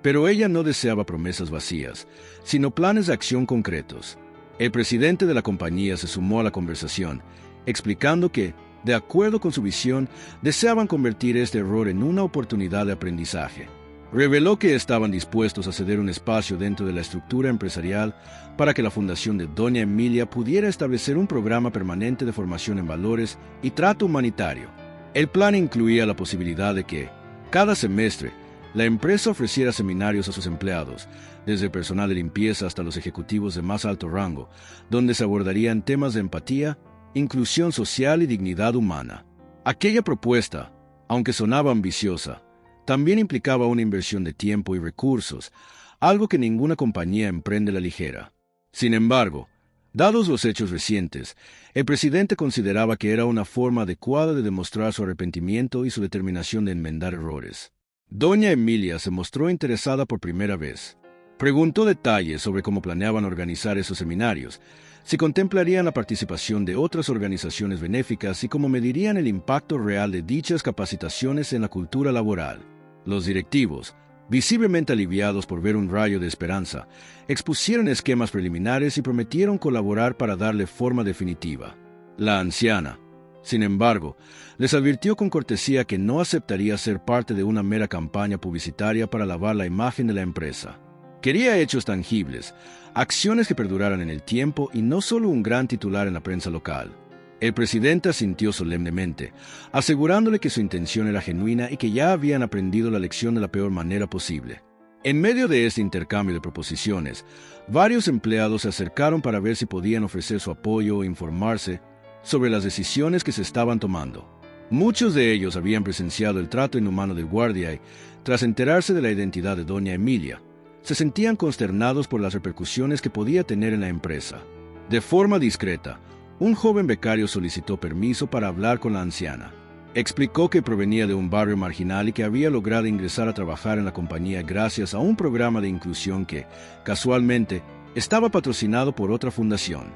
pero ella no deseaba promesas vacías, sino planes de acción concretos. El presidente de la compañía se sumó a la conversación, explicando que, de acuerdo con su visión, deseaban convertir este error en una oportunidad de aprendizaje. Reveló que estaban dispuestos a ceder un espacio dentro de la estructura empresarial para que la fundación de doña Emilia pudiera establecer un programa permanente de formación en valores y trato humanitario. El plan incluía la posibilidad de que, cada semestre, la empresa ofreciera seminarios a sus empleados, desde el personal de limpieza hasta los ejecutivos de más alto rango, donde se abordarían temas de empatía, inclusión social y dignidad humana. Aquella propuesta, aunque sonaba ambiciosa, también implicaba una inversión de tiempo y recursos, algo que ninguna compañía emprende a la ligera. Sin embargo, dados los hechos recientes, el presidente consideraba que era una forma adecuada de demostrar su arrepentimiento y su determinación de enmendar errores. Doña Emilia se mostró interesada por primera vez. Preguntó detalles sobre cómo planeaban organizar esos seminarios, si contemplarían la participación de otras organizaciones benéficas y cómo medirían el impacto real de dichas capacitaciones en la cultura laboral. Los directivos, visiblemente aliviados por ver un rayo de esperanza, expusieron esquemas preliminares y prometieron colaborar para darle forma definitiva. La anciana, sin embargo, les advirtió con cortesía que no aceptaría ser parte de una mera campaña publicitaria para lavar la imagen de la empresa. Quería hechos tangibles, acciones que perduraran en el tiempo y no solo un gran titular en la prensa local. El presidente asintió solemnemente, asegurándole que su intención era genuina y que ya habían aprendido la lección de la peor manera posible. En medio de este intercambio de proposiciones, varios empleados se acercaron para ver si podían ofrecer su apoyo o informarse sobre las decisiones que se estaban tomando. Muchos de ellos habían presenciado el trato inhumano del guardia y, tras enterarse de la identidad de doña Emilia, se sentían consternados por las repercusiones que podía tener en la empresa. De forma discreta, un joven becario solicitó permiso para hablar con la anciana. Explicó que provenía de un barrio marginal y que había logrado ingresar a trabajar en la compañía gracias a un programa de inclusión que, casualmente, estaba patrocinado por otra fundación.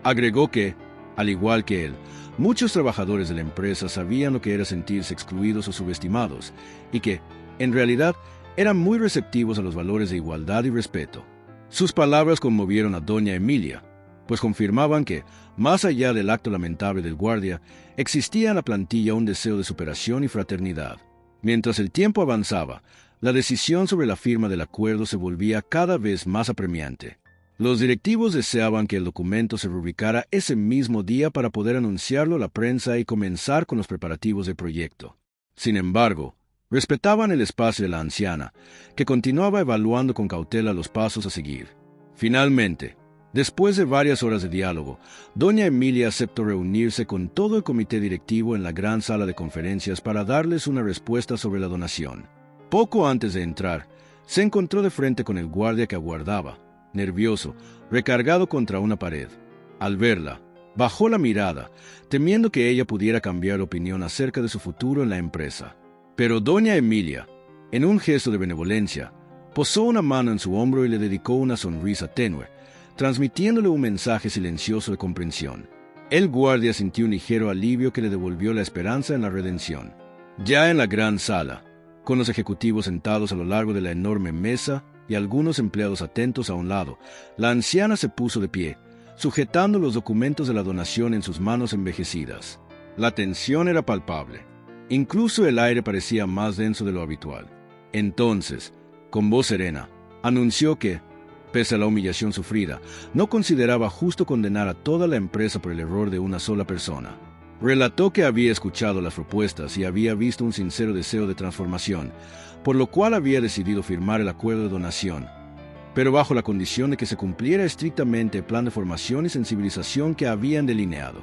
Agregó que, al igual que él, muchos trabajadores de la empresa sabían lo que era sentirse excluidos o subestimados y que, en realidad, eran muy receptivos a los valores de igualdad y respeto. Sus palabras conmovieron a doña Emilia, pues confirmaban que, más allá del acto lamentable del guardia, existía en la plantilla un deseo de superación y fraternidad. Mientras el tiempo avanzaba, la decisión sobre la firma del acuerdo se volvía cada vez más apremiante. Los directivos deseaban que el documento se rubricara ese mismo día para poder anunciarlo a la prensa y comenzar con los preparativos del proyecto. Sin embargo, respetaban el espacio de la anciana, que continuaba evaluando con cautela los pasos a seguir. Finalmente, después de varias horas de diálogo, doña Emilia aceptó reunirse con todo el comité directivo en la gran sala de conferencias para darles una respuesta sobre la donación. Poco antes de entrar, se encontró de frente con el guardia que aguardaba, nervioso, recargado contra una pared. Al verla, bajó la mirada, temiendo que ella pudiera cambiar de opinión acerca de su futuro en la empresa. Pero doña Emilia, en un gesto de benevolencia, posó una mano en su hombro y le dedicó una sonrisa tenue, transmitiéndole un mensaje silencioso de comprensión. El guardia sintió un ligero alivio que le devolvió la esperanza en la redención. Ya en la gran sala, con los ejecutivos sentados a lo largo de la enorme mesa y algunos empleados atentos a un lado, la anciana se puso de pie, sujetando los documentos de la donación en sus manos envejecidas. La tensión era palpable. Incluso el aire parecía más denso de lo habitual. Entonces, con voz serena, anunció que, pese a la humillación sufrida, no consideraba justo condenar a toda la empresa por el error de una sola persona. Relató que había escuchado las propuestas y había visto un sincero deseo de transformación, por lo cual había decidido firmar el acuerdo de donación, pero bajo la condición de que se cumpliera estrictamente el plan de formación y sensibilización que habían delineado.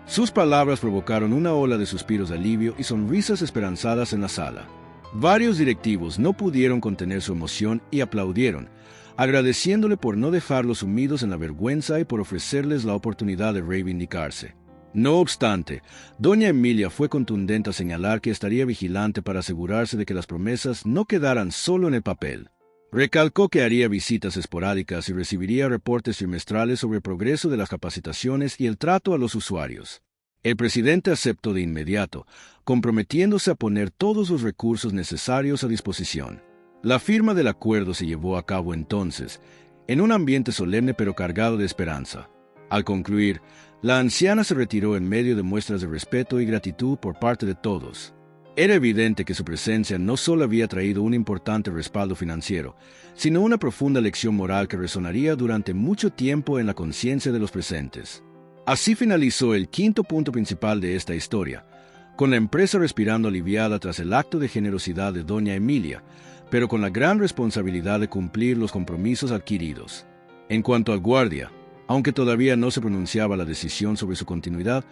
Sus palabras provocaron una ola de suspiros de alivio y sonrisas esperanzadas en la sala. Varios directivos no pudieron contener su emoción y aplaudieron, agradeciéndole por no dejarlos sumidos en la vergüenza y por ofrecerles la oportunidad de reivindicarse. No obstante, doña Emilia fue contundente a señalar que estaría vigilante para asegurarse de que las promesas no quedaran solo en el papel. Recalcó que haría visitas esporádicas y recibiría reportes trimestrales sobre el progreso de las capacitaciones y el trato a los usuarios. El presidente aceptó de inmediato, comprometiéndose a poner todos los recursos necesarios a disposición. La firma del acuerdo se llevó a cabo entonces, en un ambiente solemne pero cargado de esperanza. Al concluir, la anciana se retiró en medio de muestras de respeto y gratitud por parte de todos. Era evidente que su presencia no solo había traído un importante respaldo financiero, sino una profunda lección moral que resonaría durante mucho tiempo en la conciencia de los presentes. Así finalizó el quinto punto principal de esta historia, con la empresa respirando aliviada tras el acto de generosidad de doña Emilia, pero con la gran responsabilidad de cumplir los compromisos adquiridos. En cuanto al guardia, aunque todavía no se pronunciaba la decisión sobre su continuidad,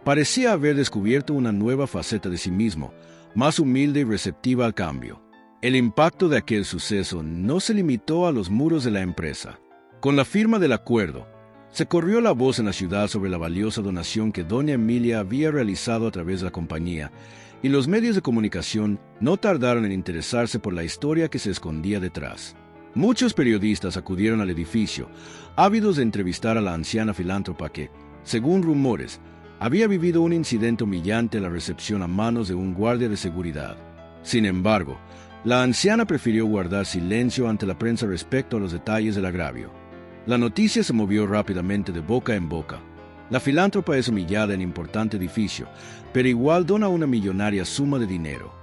parecía haber descubierto una nueva faceta de sí mismo, más humilde y receptiva al cambio. El impacto de aquel suceso no se limitó a los muros de la empresa. Con la firma del acuerdo, se corrió la voz en la ciudad sobre la valiosa donación que doña Emilia había realizado a través de la compañía, y los medios de comunicación no tardaron en interesarse por la historia que se escondía detrás. Muchos periodistas acudieron al edificio, ávidos de entrevistar a la anciana filántropa que, según rumores, había vivido un incidente humillante en la recepción a manos de un guardia de seguridad. Sin embargo, la anciana prefirió guardar silencio ante la prensa respecto a los detalles del agravio. La noticia se movió rápidamente de boca en boca. La filántropa es humillada en importante edificio, pero igual dona una millonaria suma de dinero.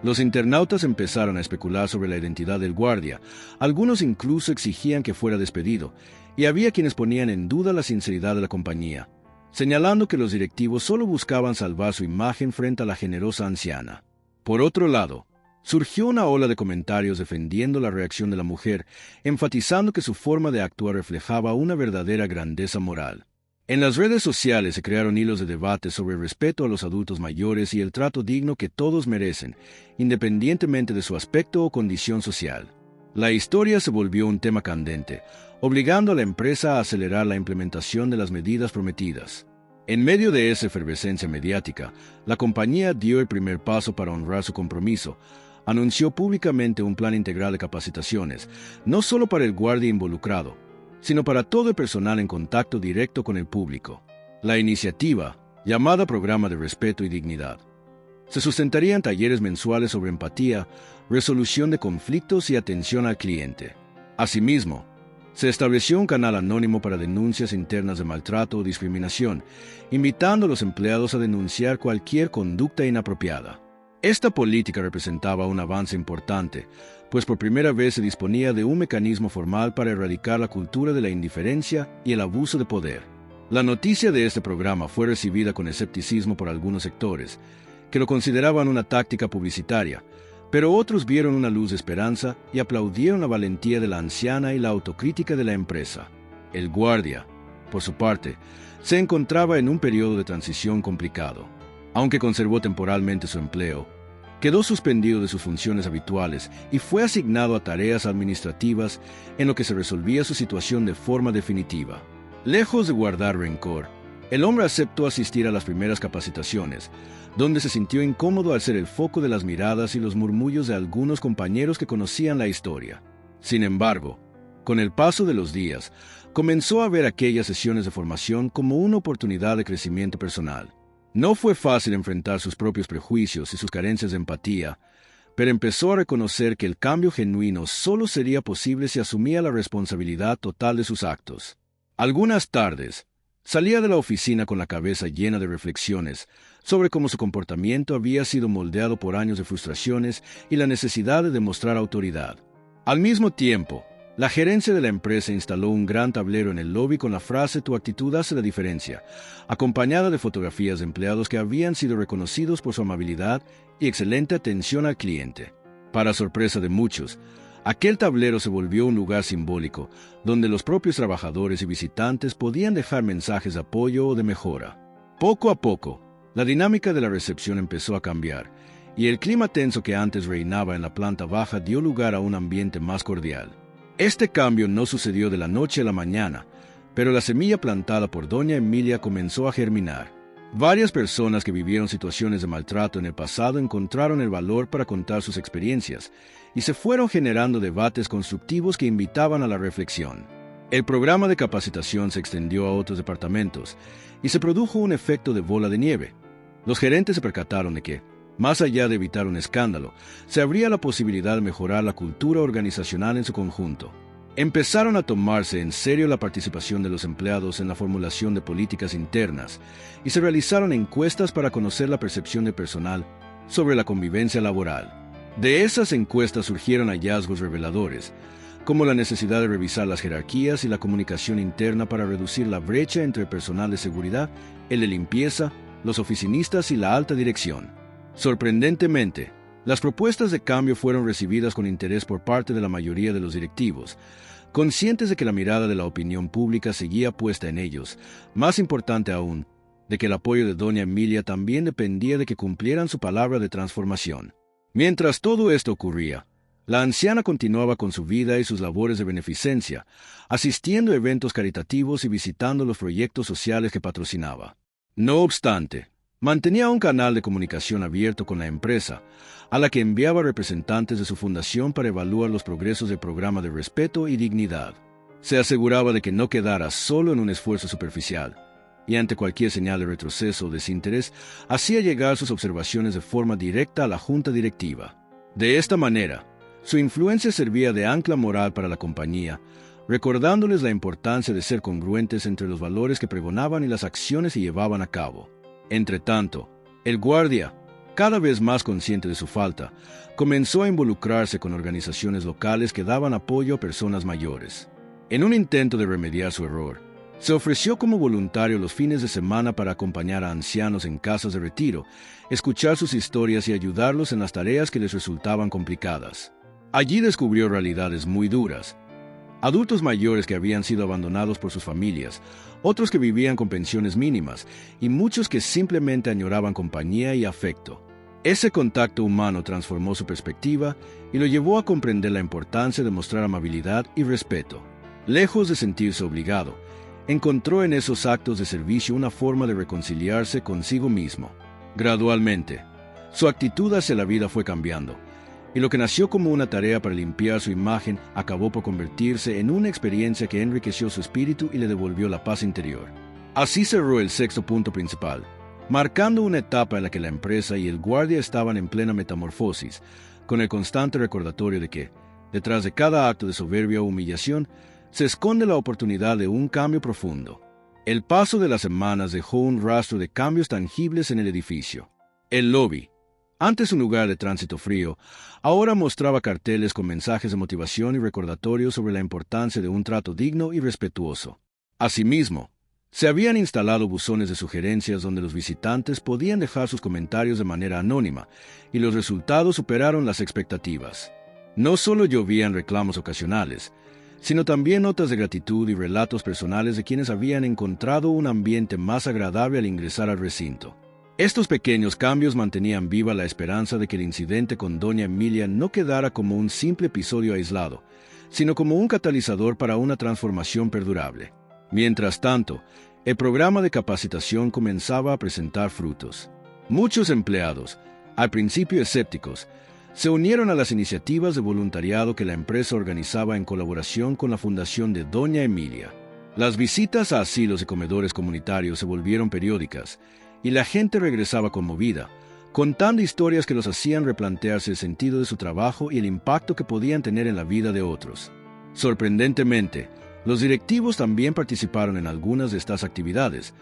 Los internautas empezaron a especular sobre la identidad del guardia, algunos incluso exigían que fuera despedido, y había quienes ponían en duda la sinceridad de la compañía, señalando que los directivos solo buscaban salvar su imagen frente a la generosa anciana. Por otro lado, surgió una ola de comentarios defendiendo la reacción de la mujer, enfatizando que su forma de actuar reflejaba una verdadera grandeza moral. En las redes sociales se crearon hilos de debate sobre el respeto a los adultos mayores y el trato digno que todos merecen, independientemente de su aspecto o condición social. La historia se volvió un tema candente, obligando a la empresa a acelerar la implementación de las medidas prometidas. En medio de esa efervescencia mediática, la compañía dio el primer paso para honrar su compromiso. Anunció públicamente un plan integral de capacitaciones, no solo para el guardia involucrado, sino para todo el personal en contacto directo con el público. La iniciativa, llamada Programa de Respeto y Dignidad, se sustentaría en talleres mensuales sobre empatía, resolución de conflictos y atención al cliente. Asimismo, se estableció un canal anónimo para denuncias internas de maltrato o discriminación, invitando a los empleados a denunciar cualquier conducta inapropiada. Esta política representaba un avance importante, pues por primera vez se disponía de un mecanismo formal para erradicar la cultura de la indiferencia y el abuso de poder. La noticia de este programa fue recibida con escepticismo por algunos sectores, que lo consideraban una táctica publicitaria, pero otros vieron una luz de esperanza y aplaudieron la valentía de la anciana y la autocrítica de la empresa. El guardia, por su parte, se encontraba en un periodo de transición complicado. Aunque conservó temporalmente su empleo, quedó suspendido de sus funciones habituales y fue asignado a tareas administrativas en lo que se resolvía su situación de forma definitiva. Lejos de guardar rencor, el hombre aceptó asistir a las primeras capacitaciones, donde se sintió incómodo al ser el foco de las miradas y los murmullos de algunos compañeros que conocían la historia. Sin embargo, con el paso de los días, comenzó a ver aquellas sesiones de formación como una oportunidad de crecimiento personal. No fue fácil enfrentar sus propios prejuicios y sus carencias de empatía, pero empezó a reconocer que el cambio genuino solo sería posible si asumía la responsabilidad total de sus actos. Algunas tardes, salía de la oficina con la cabeza llena de reflexiones sobre cómo su comportamiento había sido moldeado por años de frustraciones y la necesidad de demostrar autoridad. Al mismo tiempo, la gerencia de la empresa instaló un gran tablero en el lobby con la frase «Tu actitud hace la diferencia», acompañada de fotografías de empleados que habían sido reconocidos por su amabilidad y excelente atención al cliente. Para sorpresa de muchos, aquel tablero se volvió un lugar simbólico, donde los propios trabajadores y visitantes podían dejar mensajes de apoyo o de mejora. Poco a poco, la dinámica de la recepción empezó a cambiar, y el clima tenso que antes reinaba en la planta baja dio lugar a un ambiente más cordial. Este cambio no sucedió de la noche a la mañana, pero la semilla plantada por doña Emilia comenzó a germinar. Varias personas que vivieron situaciones de maltrato en el pasado encontraron el valor para contar sus experiencias, y se fueron generando debates constructivos que invitaban a la reflexión. El programa de capacitación se extendió a otros departamentos, y se produjo un efecto de bola de nieve. Los gerentes se percataron de que, más allá de evitar un escándalo, se abría la posibilidad de mejorar la cultura organizacional en su conjunto. Empezaron a tomarse en serio la participación de los empleados en la formulación de políticas internas y se realizaron encuestas para conocer la percepción del personal sobre la convivencia laboral. De esas encuestas surgieron hallazgos reveladores, como la necesidad de revisar las jerarquías y la comunicación interna para reducir la brecha entre el personal de seguridad, el de limpieza, los oficinistas y la alta dirección. Sorprendentemente, las propuestas de cambio fueron recibidas con interés por parte de la mayoría de los directivos, conscientes de que la mirada de la opinión pública seguía puesta en ellos, más importante aún, de que el apoyo de doña Emilia también dependía de que cumplieran su palabra de transformación. Mientras todo esto ocurría, la anciana continuaba con su vida y sus labores de beneficencia, asistiendo a eventos caritativos y visitando los proyectos sociales que patrocinaba. No obstante, Mantenía un canal de comunicación abierto con la empresa, a la que enviaba representantes de su fundación para evaluar los progresos del programa de respeto y dignidad. Se aseguraba de que no quedara solo en un esfuerzo superficial, y ante cualquier señal de retroceso o desinterés, hacía llegar sus observaciones de forma directa a la junta directiva. De esta manera, su influencia servía de ancla moral para la compañía, recordándoles la importancia de ser congruentes entre los valores que pregonaban y las acciones que llevaban a cabo. Entretanto, el guardia, cada vez más consciente de su falta, comenzó a involucrarse con organizaciones locales que daban apoyo a personas mayores. En un intento de remediar su error, se ofreció como voluntario los fines de semana para acompañar a ancianos en casas de retiro, escuchar sus historias y ayudarlos en las tareas que les resultaban complicadas. Allí descubrió realidades muy duras: adultos mayores que habían sido abandonados por sus familias, otros que vivían con pensiones mínimas y muchos que simplemente añoraban compañía y afecto. Ese contacto humano transformó su perspectiva y lo llevó a comprender la importancia de mostrar amabilidad y respeto. Lejos de sentirse obligado, encontró en esos actos de servicio una forma de reconciliarse consigo mismo. Gradualmente, su actitud hacia la vida fue cambiando, y lo que nació como una tarea para limpiar su imagen acabó por convertirse en una experiencia que enriqueció su espíritu y le devolvió la paz interior. Así cerró el sexto punto principal, marcando una etapa en la que la empresa y el guardia estaban en plena metamorfosis, con el constante recordatorio de que, detrás de cada acto de soberbia o humillación, se esconde la oportunidad de un cambio profundo. El paso de las semanas dejó un rastro de cambios tangibles en el edificio. El lobby, antes un lugar de tránsito frío, ahora mostraba carteles con mensajes de motivación y recordatorios sobre la importancia de un trato digno y respetuoso. Asimismo, se habían instalado buzones de sugerencias donde los visitantes podían dejar sus comentarios de manera anónima, y los resultados superaron las expectativas. No solo llovían reclamos ocasionales, sino también notas de gratitud y relatos personales de quienes habían encontrado un ambiente más agradable al ingresar al recinto. Estos pequeños cambios mantenían viva la esperanza de que el incidente con doña Emilia no quedara como un simple episodio aislado, sino como un catalizador para una transformación perdurable. Mientras tanto, el programa de capacitación comenzaba a presentar frutos. Muchos empleados, al principio escépticos, se unieron a las iniciativas de voluntariado que la empresa organizaba en colaboración con la Fundación de Doña Emilia. Las visitas a asilos y comedores comunitarios se volvieron periódicas, y la gente regresaba conmovida, contando historias que los hacían replantearse el sentido de su trabajo y el impacto que podían tener en la vida de otros. Sorprendentemente, los directivos también participaron en algunas de estas actividades,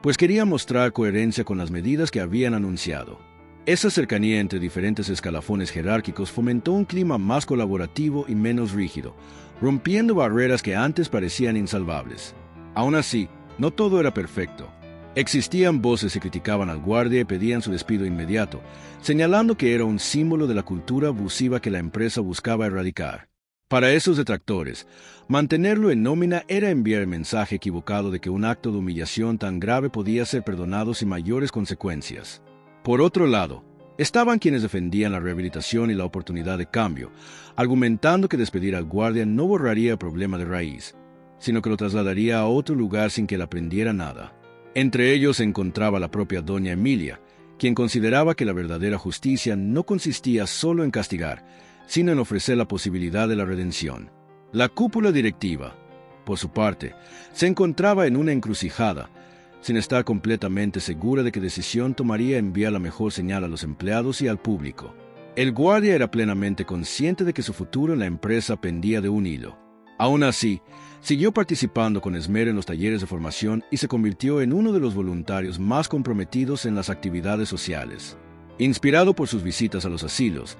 pues querían mostrar coherencia con las medidas que habían anunciado. Esa cercanía entre diferentes escalafones jerárquicos fomentó un clima más colaborativo y menos rígido, rompiendo barreras que antes parecían insalvables. Aún así, no todo era perfecto. Existían voces que criticaban al guardia y pedían su despido inmediato, señalando que era un símbolo de la cultura abusiva que la empresa buscaba erradicar. Para esos detractores, mantenerlo en nómina era enviar el mensaje equivocado de que un acto de humillación tan grave podía ser perdonado sin mayores consecuencias. Por otro lado, estaban quienes defendían la rehabilitación y la oportunidad de cambio, argumentando que despedir al guardia no borraría el problema de raíz, sino que lo trasladaría a otro lugar sin que él aprendiera nada. Entre ellos se encontraba la propia doña Emilia, quien consideraba que la verdadera justicia no consistía solo en castigar, sino en ofrecer la posibilidad de la redención. La cúpula directiva, por su parte, se encontraba en una encrucijada, sin estar completamente segura de qué decisión tomaría enviar la mejor señal a los empleados y al público. El guardia era plenamente consciente de que su futuro en la empresa pendía de un hilo. Aún así, siguió participando con esmero en los talleres de formación y se convirtió en uno de los voluntarios más comprometidos en las actividades sociales. Inspirado por sus visitas a los asilos,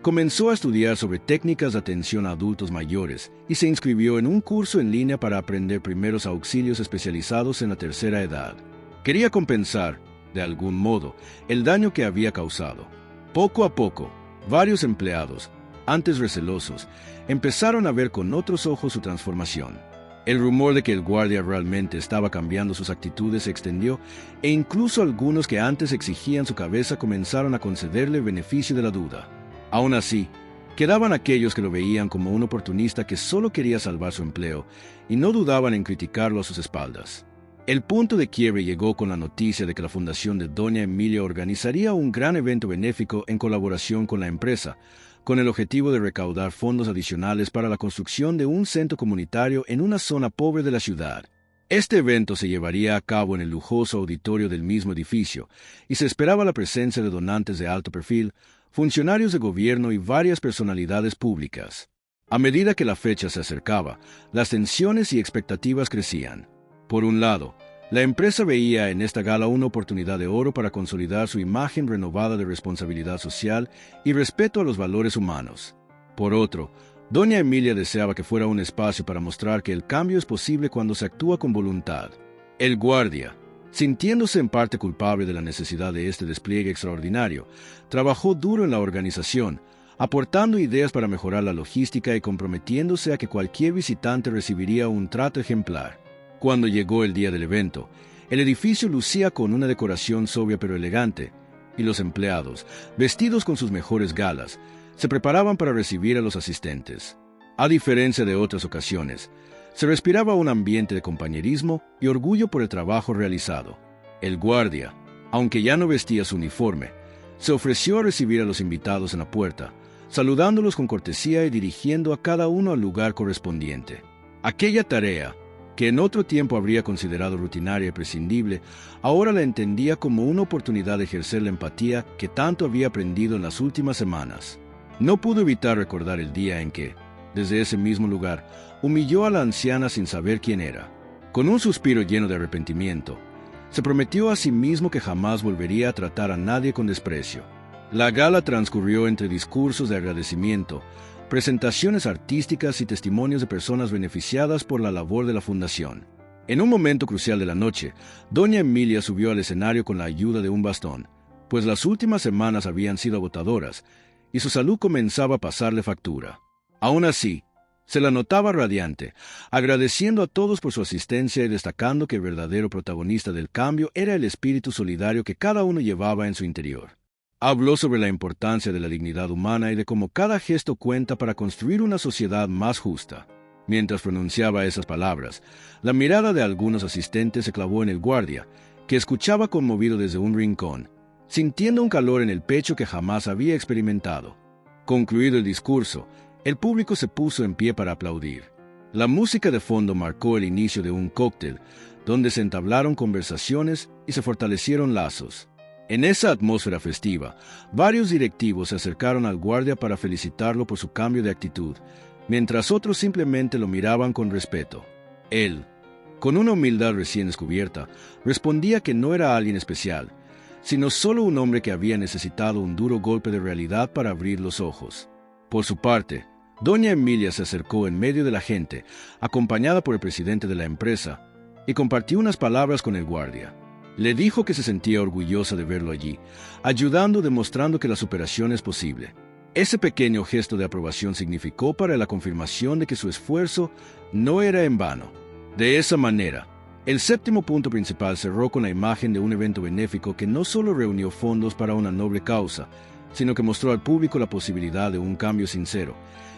comenzó a estudiar sobre técnicas de atención a adultos mayores y se inscribió en un curso en línea para aprender primeros auxilios especializados en la tercera edad. Quería compensar, de algún modo, el daño que había causado. Poco a poco, varios empleados, antes recelosos, empezaron a ver con otros ojos su transformación. El rumor de que el guardia realmente estaba cambiando sus actitudes se extendió, e incluso algunos que antes exigían su cabeza comenzaron a concederle el beneficio de la duda. Aún así, quedaban aquellos que lo veían como un oportunista que solo quería salvar su empleo y no dudaban en criticarlo a sus espaldas. El punto de quiebre llegó con la noticia de que la Fundación de Doña Emilia organizaría un gran evento benéfico en colaboración con la empresa, con el objetivo de recaudar fondos adicionales para la construcción de un centro comunitario en una zona pobre de la ciudad. Este evento se llevaría a cabo en el lujoso auditorio del mismo edificio, y se esperaba la presencia de donantes de alto perfil, funcionarios de gobierno y varias personalidades públicas. A medida que la fecha se acercaba, las tensiones y expectativas crecían. Por un lado, la empresa veía en esta gala una oportunidad de oro para consolidar su imagen renovada de responsabilidad social y respeto a los valores humanos. Por otro, Doña Emilia deseaba que fuera un espacio para mostrar que el cambio es posible cuando se actúa con voluntad. El guardia, sintiéndose en parte culpable de la necesidad de este despliegue extraordinario, trabajó duro en la organización, aportando ideas para mejorar la logística y comprometiéndose a que cualquier visitante recibiría un trato ejemplar. Cuando llegó el día del evento, el edificio lucía con una decoración sobria pero elegante, y los empleados, vestidos con sus mejores galas, se preparaban para recibir a los asistentes. A diferencia de otras ocasiones, se respiraba un ambiente de compañerismo y orgullo por el trabajo realizado. El guardia, aunque ya no vestía su uniforme, se ofreció a recibir a los invitados en la puerta, saludándolos con cortesía y dirigiendo a cada uno al lugar correspondiente. Aquella tarea, que en otro tiempo habría considerado rutinaria y prescindible, ahora la entendía como una oportunidad de ejercer la empatía que tanto había aprendido en las últimas semanas. No pudo evitar recordar el día en que, desde ese mismo lugar, humilló a la anciana sin saber quién era. Con un suspiro lleno de arrepentimiento, se prometió a sí mismo que jamás volvería a tratar a nadie con desprecio. La gala transcurrió entre discursos de agradecimiento, presentaciones artísticas y testimonios de personas beneficiadas por la labor de la fundación. En un momento crucial de la noche, Doña Emilia subió al escenario con la ayuda de un bastón, pues las últimas semanas habían sido agotadoras y su salud comenzaba a pasarle factura. Aún así, se la notaba radiante, agradeciendo a todos por su asistencia y destacando que el verdadero protagonista del cambio era el espíritu solidario que cada uno llevaba en su interior. Habló sobre la importancia de la dignidad humana y de cómo cada gesto cuenta para construir una sociedad más justa. Mientras pronunciaba esas palabras, la mirada de algunos asistentes se clavó en el guardia, que escuchaba conmovido desde un rincón, sintiendo un calor en el pecho que jamás había experimentado. Concluido el discurso, el público se puso en pie para aplaudir. La música de fondo marcó el inicio de un cóctel, donde se entablaron conversaciones y se fortalecieron lazos. En esa atmósfera festiva, varios directivos se acercaron al guardia para felicitarlo por su cambio de actitud, mientras otros simplemente lo miraban con respeto. Él, con una humildad recién descubierta, respondía que no era alguien especial, sino solo un hombre que había necesitado un duro golpe de realidad para abrir los ojos. Por su parte, Doña Emilia se acercó en medio de la gente, acompañada por el presidente de la empresa, y compartió unas palabras con el guardia. Le dijo que se sentía orgullosa de verlo allí, ayudando, demostrando que la superación es posible. Ese pequeño gesto de aprobación significó para él la confirmación de que su esfuerzo no era en vano. De esa manera, el séptimo punto principal cerró con la imagen de un evento benéfico que no solo reunió fondos para una noble causa, sino que mostró al público la posibilidad de un cambio sincero,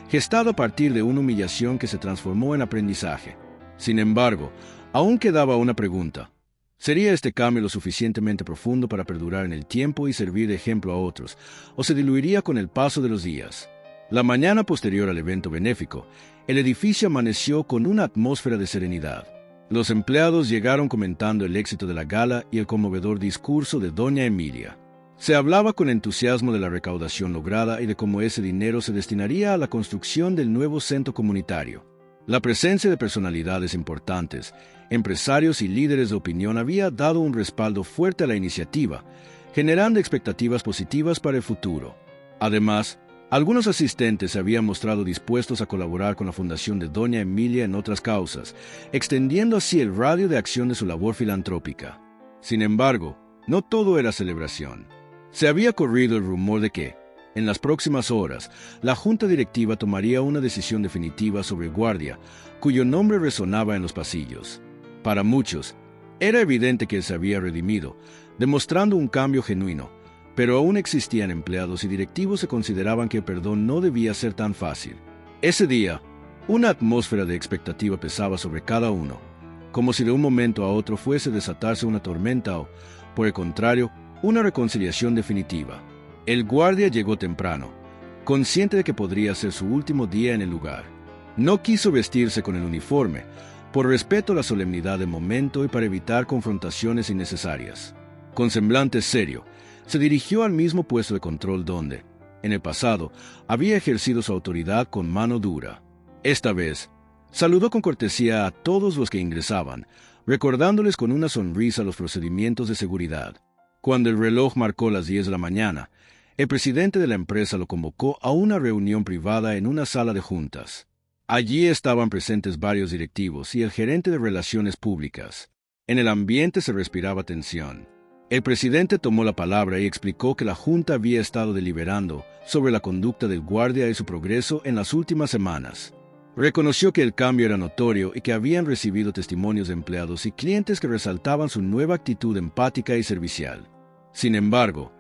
gestado a partir de una humillación que se transformó en aprendizaje. Sin embargo, aún quedaba una pregunta. ¿Sería este cambio lo suficientemente profundo para perdurar en el tiempo y servir de ejemplo a otros, o se diluiría con el paso de los días? La mañana posterior al evento benéfico, el edificio amaneció con una atmósfera de serenidad. Los empleados llegaron comentando el éxito de la gala y el conmovedor discurso de Doña Emilia. Se hablaba con entusiasmo de la recaudación lograda y de cómo ese dinero se destinaría a la construcción del nuevo centro comunitario. La presencia de personalidades importantes, empresarios y líderes de opinión había dado un respaldo fuerte a la iniciativa, generando expectativas positivas para el futuro. Además, algunos asistentes se habían mostrado dispuestos a colaborar con la Fundación de Doña Emilia en otras causas, extendiendo así el radio de acción de su labor filantrópica. Sin embargo, no todo era celebración. Se había corrido el rumor de que, en las próximas horas, la junta directiva tomaría una decisión definitiva sobre el guardia, cuyo nombre resonaba en los pasillos. Para muchos, era evidente que él se había redimido, demostrando un cambio genuino, pero aún existían empleados y directivos que consideraban que el perdón no debía ser tan fácil. Ese día, una atmósfera de expectativa pesaba sobre cada uno, como si de un momento a otro fuese a desatarse una tormenta o, por el contrario, una reconciliación definitiva. El guardia llegó temprano, consciente de que podría ser su último día en el lugar. No quiso vestirse con el uniforme, por respeto a la solemnidad del momento y para evitar confrontaciones innecesarias. Con semblante serio, se dirigió al mismo puesto de control donde, en el pasado, había ejercido su autoridad con mano dura. Esta vez, saludó con cortesía a todos los que ingresaban, recordándoles con una sonrisa los procedimientos de seguridad. Cuando el reloj marcó las 10 de la mañana, el presidente de la empresa lo convocó a una reunión privada en una sala de juntas. Allí estaban presentes varios directivos y el gerente de Relaciones Públicas. En el ambiente se respiraba tensión. El presidente tomó la palabra y explicó que la Junta había estado deliberando sobre la conducta del guardia y su progreso en las últimas semanas. Reconoció que el cambio era notorio y que habían recibido testimonios de empleados y clientes que resaltaban su nueva actitud empática y servicial. Sin embargo,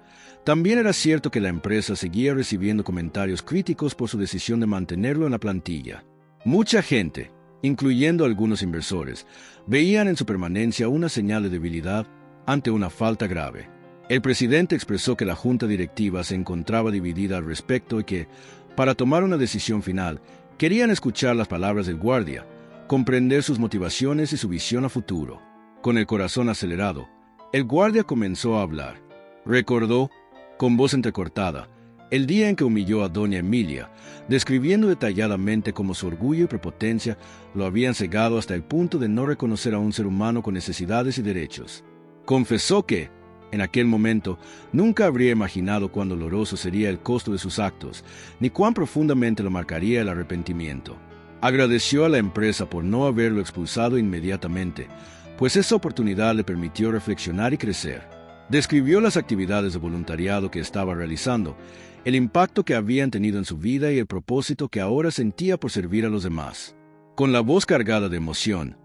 también era cierto que la empresa seguía recibiendo comentarios críticos por su decisión de mantenerlo en la plantilla. Mucha gente, incluyendo algunos inversores, veían en su permanencia una señal de debilidad ante una falta grave. El presidente expresó que la junta directiva se encontraba dividida al respecto y que, para tomar una decisión final, querían escuchar las palabras del guardia, comprender sus motivaciones y su visión a futuro. Con el corazón acelerado, el guardia comenzó a hablar. Recordó, con voz entrecortada, el día en que humilló a doña Emilia, describiendo detalladamente cómo su orgullo y prepotencia lo habían cegado hasta el punto de no reconocer a un ser humano con necesidades y derechos. Confesó que, en aquel momento, nunca habría imaginado cuán doloroso sería el costo de sus actos, ni cuán profundamente lo marcaría el arrepentimiento. Agradeció a la empresa por no haberlo expulsado inmediatamente, pues esa oportunidad le permitió reflexionar y crecer. Describió las actividades de voluntariado que estaba realizando, el impacto que habían tenido en su vida y el propósito que ahora sentía por servir a los demás. Con la voz cargada de emoción,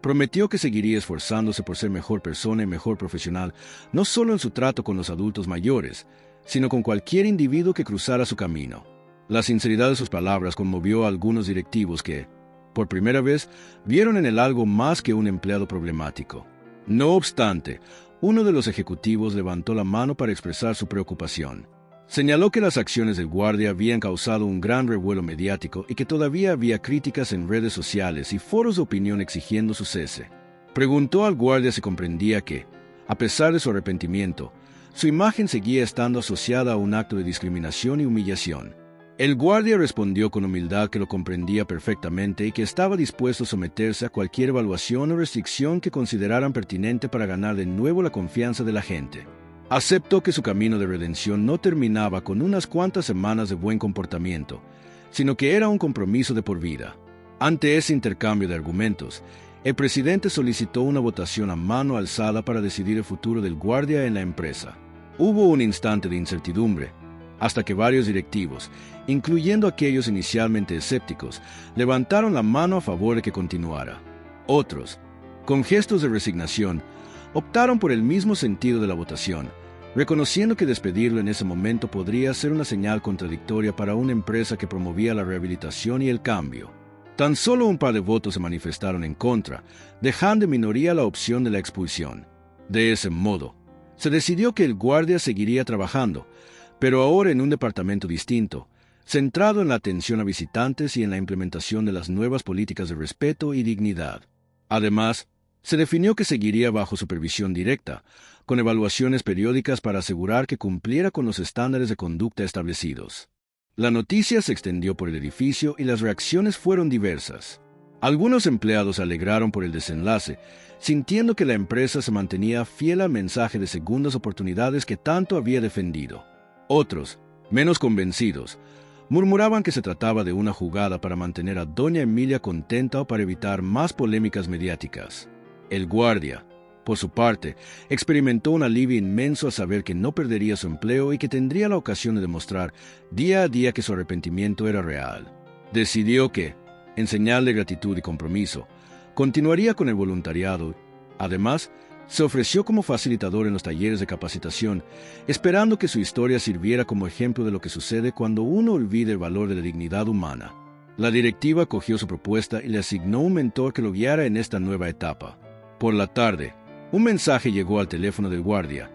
prometió que seguiría esforzándose por ser mejor persona y mejor profesional, no solo en su trato con los adultos mayores, sino con cualquier individuo que cruzara su camino. La sinceridad de sus palabras conmovió a algunos directivos que, por primera vez, vieron en él algo más que un empleado problemático. No obstante, uno de los ejecutivos levantó la mano para expresar su preocupación. Señaló que las acciones del guardia habían causado un gran revuelo mediático y que todavía había críticas en redes sociales y foros de opinión exigiendo su cese. Preguntó al guardia si comprendía que, a pesar de su arrepentimiento, su imagen seguía estando asociada a un acto de discriminación y humillación. El guardia respondió con humildad que lo comprendía perfectamente y que estaba dispuesto a someterse a cualquier evaluación o restricción que consideraran pertinente para ganar de nuevo la confianza de la gente. Aceptó que su camino de redención no terminaba con unas cuantas semanas de buen comportamiento, sino que era un compromiso de por vida. Ante ese intercambio de argumentos, el presidente solicitó una votación a mano alzada para decidir el futuro del guardia en la empresa. Hubo un instante de incertidumbre, hasta que varios directivos, incluyendo aquellos inicialmente escépticos, levantaron la mano a favor de que continuara. Otros, con gestos de resignación, optaron por el mismo sentido de la votación, reconociendo que despedirlo en ese momento podría ser una señal contradictoria para una empresa que promovía la rehabilitación y el cambio. Tan solo un par de votos se manifestaron en contra, dejando en minoría la opción de la expulsión. De ese modo, se decidió que el guardia seguiría trabajando, pero ahora en un departamento distinto, centrado en la atención a visitantes y en la implementación de las nuevas políticas de respeto y dignidad. Además, se definió que seguiría bajo supervisión directa, con evaluaciones periódicas para asegurar que cumpliera con los estándares de conducta establecidos. La noticia se extendió por el edificio y las reacciones fueron diversas. Algunos empleados se alegraron por el desenlace, sintiendo que la empresa se mantenía fiel al mensaje de segundas oportunidades que tanto había defendido. Otros, menos convencidos, murmuraban que se trataba de una jugada para mantener a doña Emilia contenta o para evitar más polémicas mediáticas. El guardia, por su parte, experimentó un alivio inmenso al saber que no perdería su empleo y que tendría la ocasión de demostrar día a día que su arrepentimiento era real. Decidió que, en señal de gratitud y compromiso, continuaría con el voluntariado. Además, se ofreció como facilitador en los talleres de capacitación, esperando que su historia sirviera como ejemplo de lo que sucede cuando uno olvida el valor de la dignidad humana. La directiva acogió su propuesta y le asignó un mentor que lo guiara en esta nueva etapa. Por la tarde, un mensaje llegó al teléfono del guardia.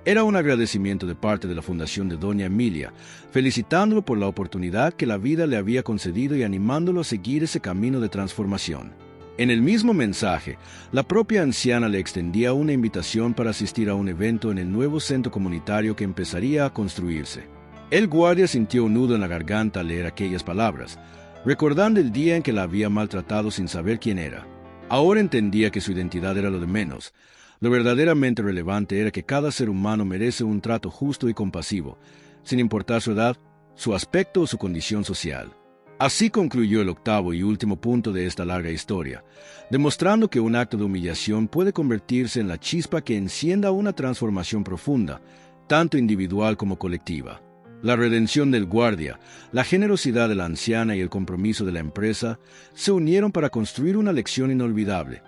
Era un agradecimiento de parte de la fundación de Doña Emilia, felicitándolo por la oportunidad que la vida le había concedido y animándolo a seguir ese camino de transformación. En el mismo mensaje, la propia anciana le extendía una invitación para asistir a un evento en el nuevo centro comunitario que empezaría a construirse. El guardia sintió un nudo en la garganta al leer aquellas palabras, recordando el día en que la había maltratado sin saber quién era. Ahora entendía que su identidad era lo de menos. Lo verdaderamente relevante era que cada ser humano merece un trato justo y compasivo, sin importar su edad, su aspecto o su condición social. Así concluyó el octavo y último punto de esta larga historia, demostrando que un acto de humillación puede convertirse en la chispa que encienda una transformación profunda, tanto individual como colectiva. La redención del guardia, la generosidad de la anciana y el compromiso de la empresa se unieron para construir una lección inolvidable.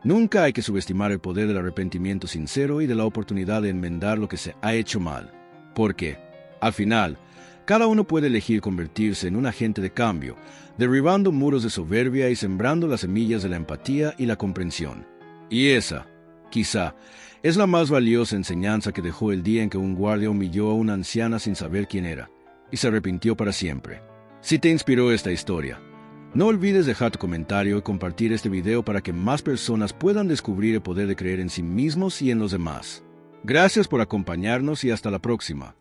Nunca hay que subestimar el poder del arrepentimiento sincero y de la oportunidad de enmendar lo que se ha hecho mal, porque, al final, cada uno puede elegir convertirse en un agente de cambio, derribando muros de soberbia y sembrando las semillas de la empatía y la comprensión. Y esa, quizá, es la más valiosa enseñanza que dejó el día en que un guardia humilló a una anciana sin saber quién era, y se arrepintió para siempre. Si te inspiró esta historia, no olvides dejar tu comentario y compartir este video para que más personas puedan descubrir el poder de creer en sí mismos y en los demás. Gracias por acompañarnos y hasta la próxima.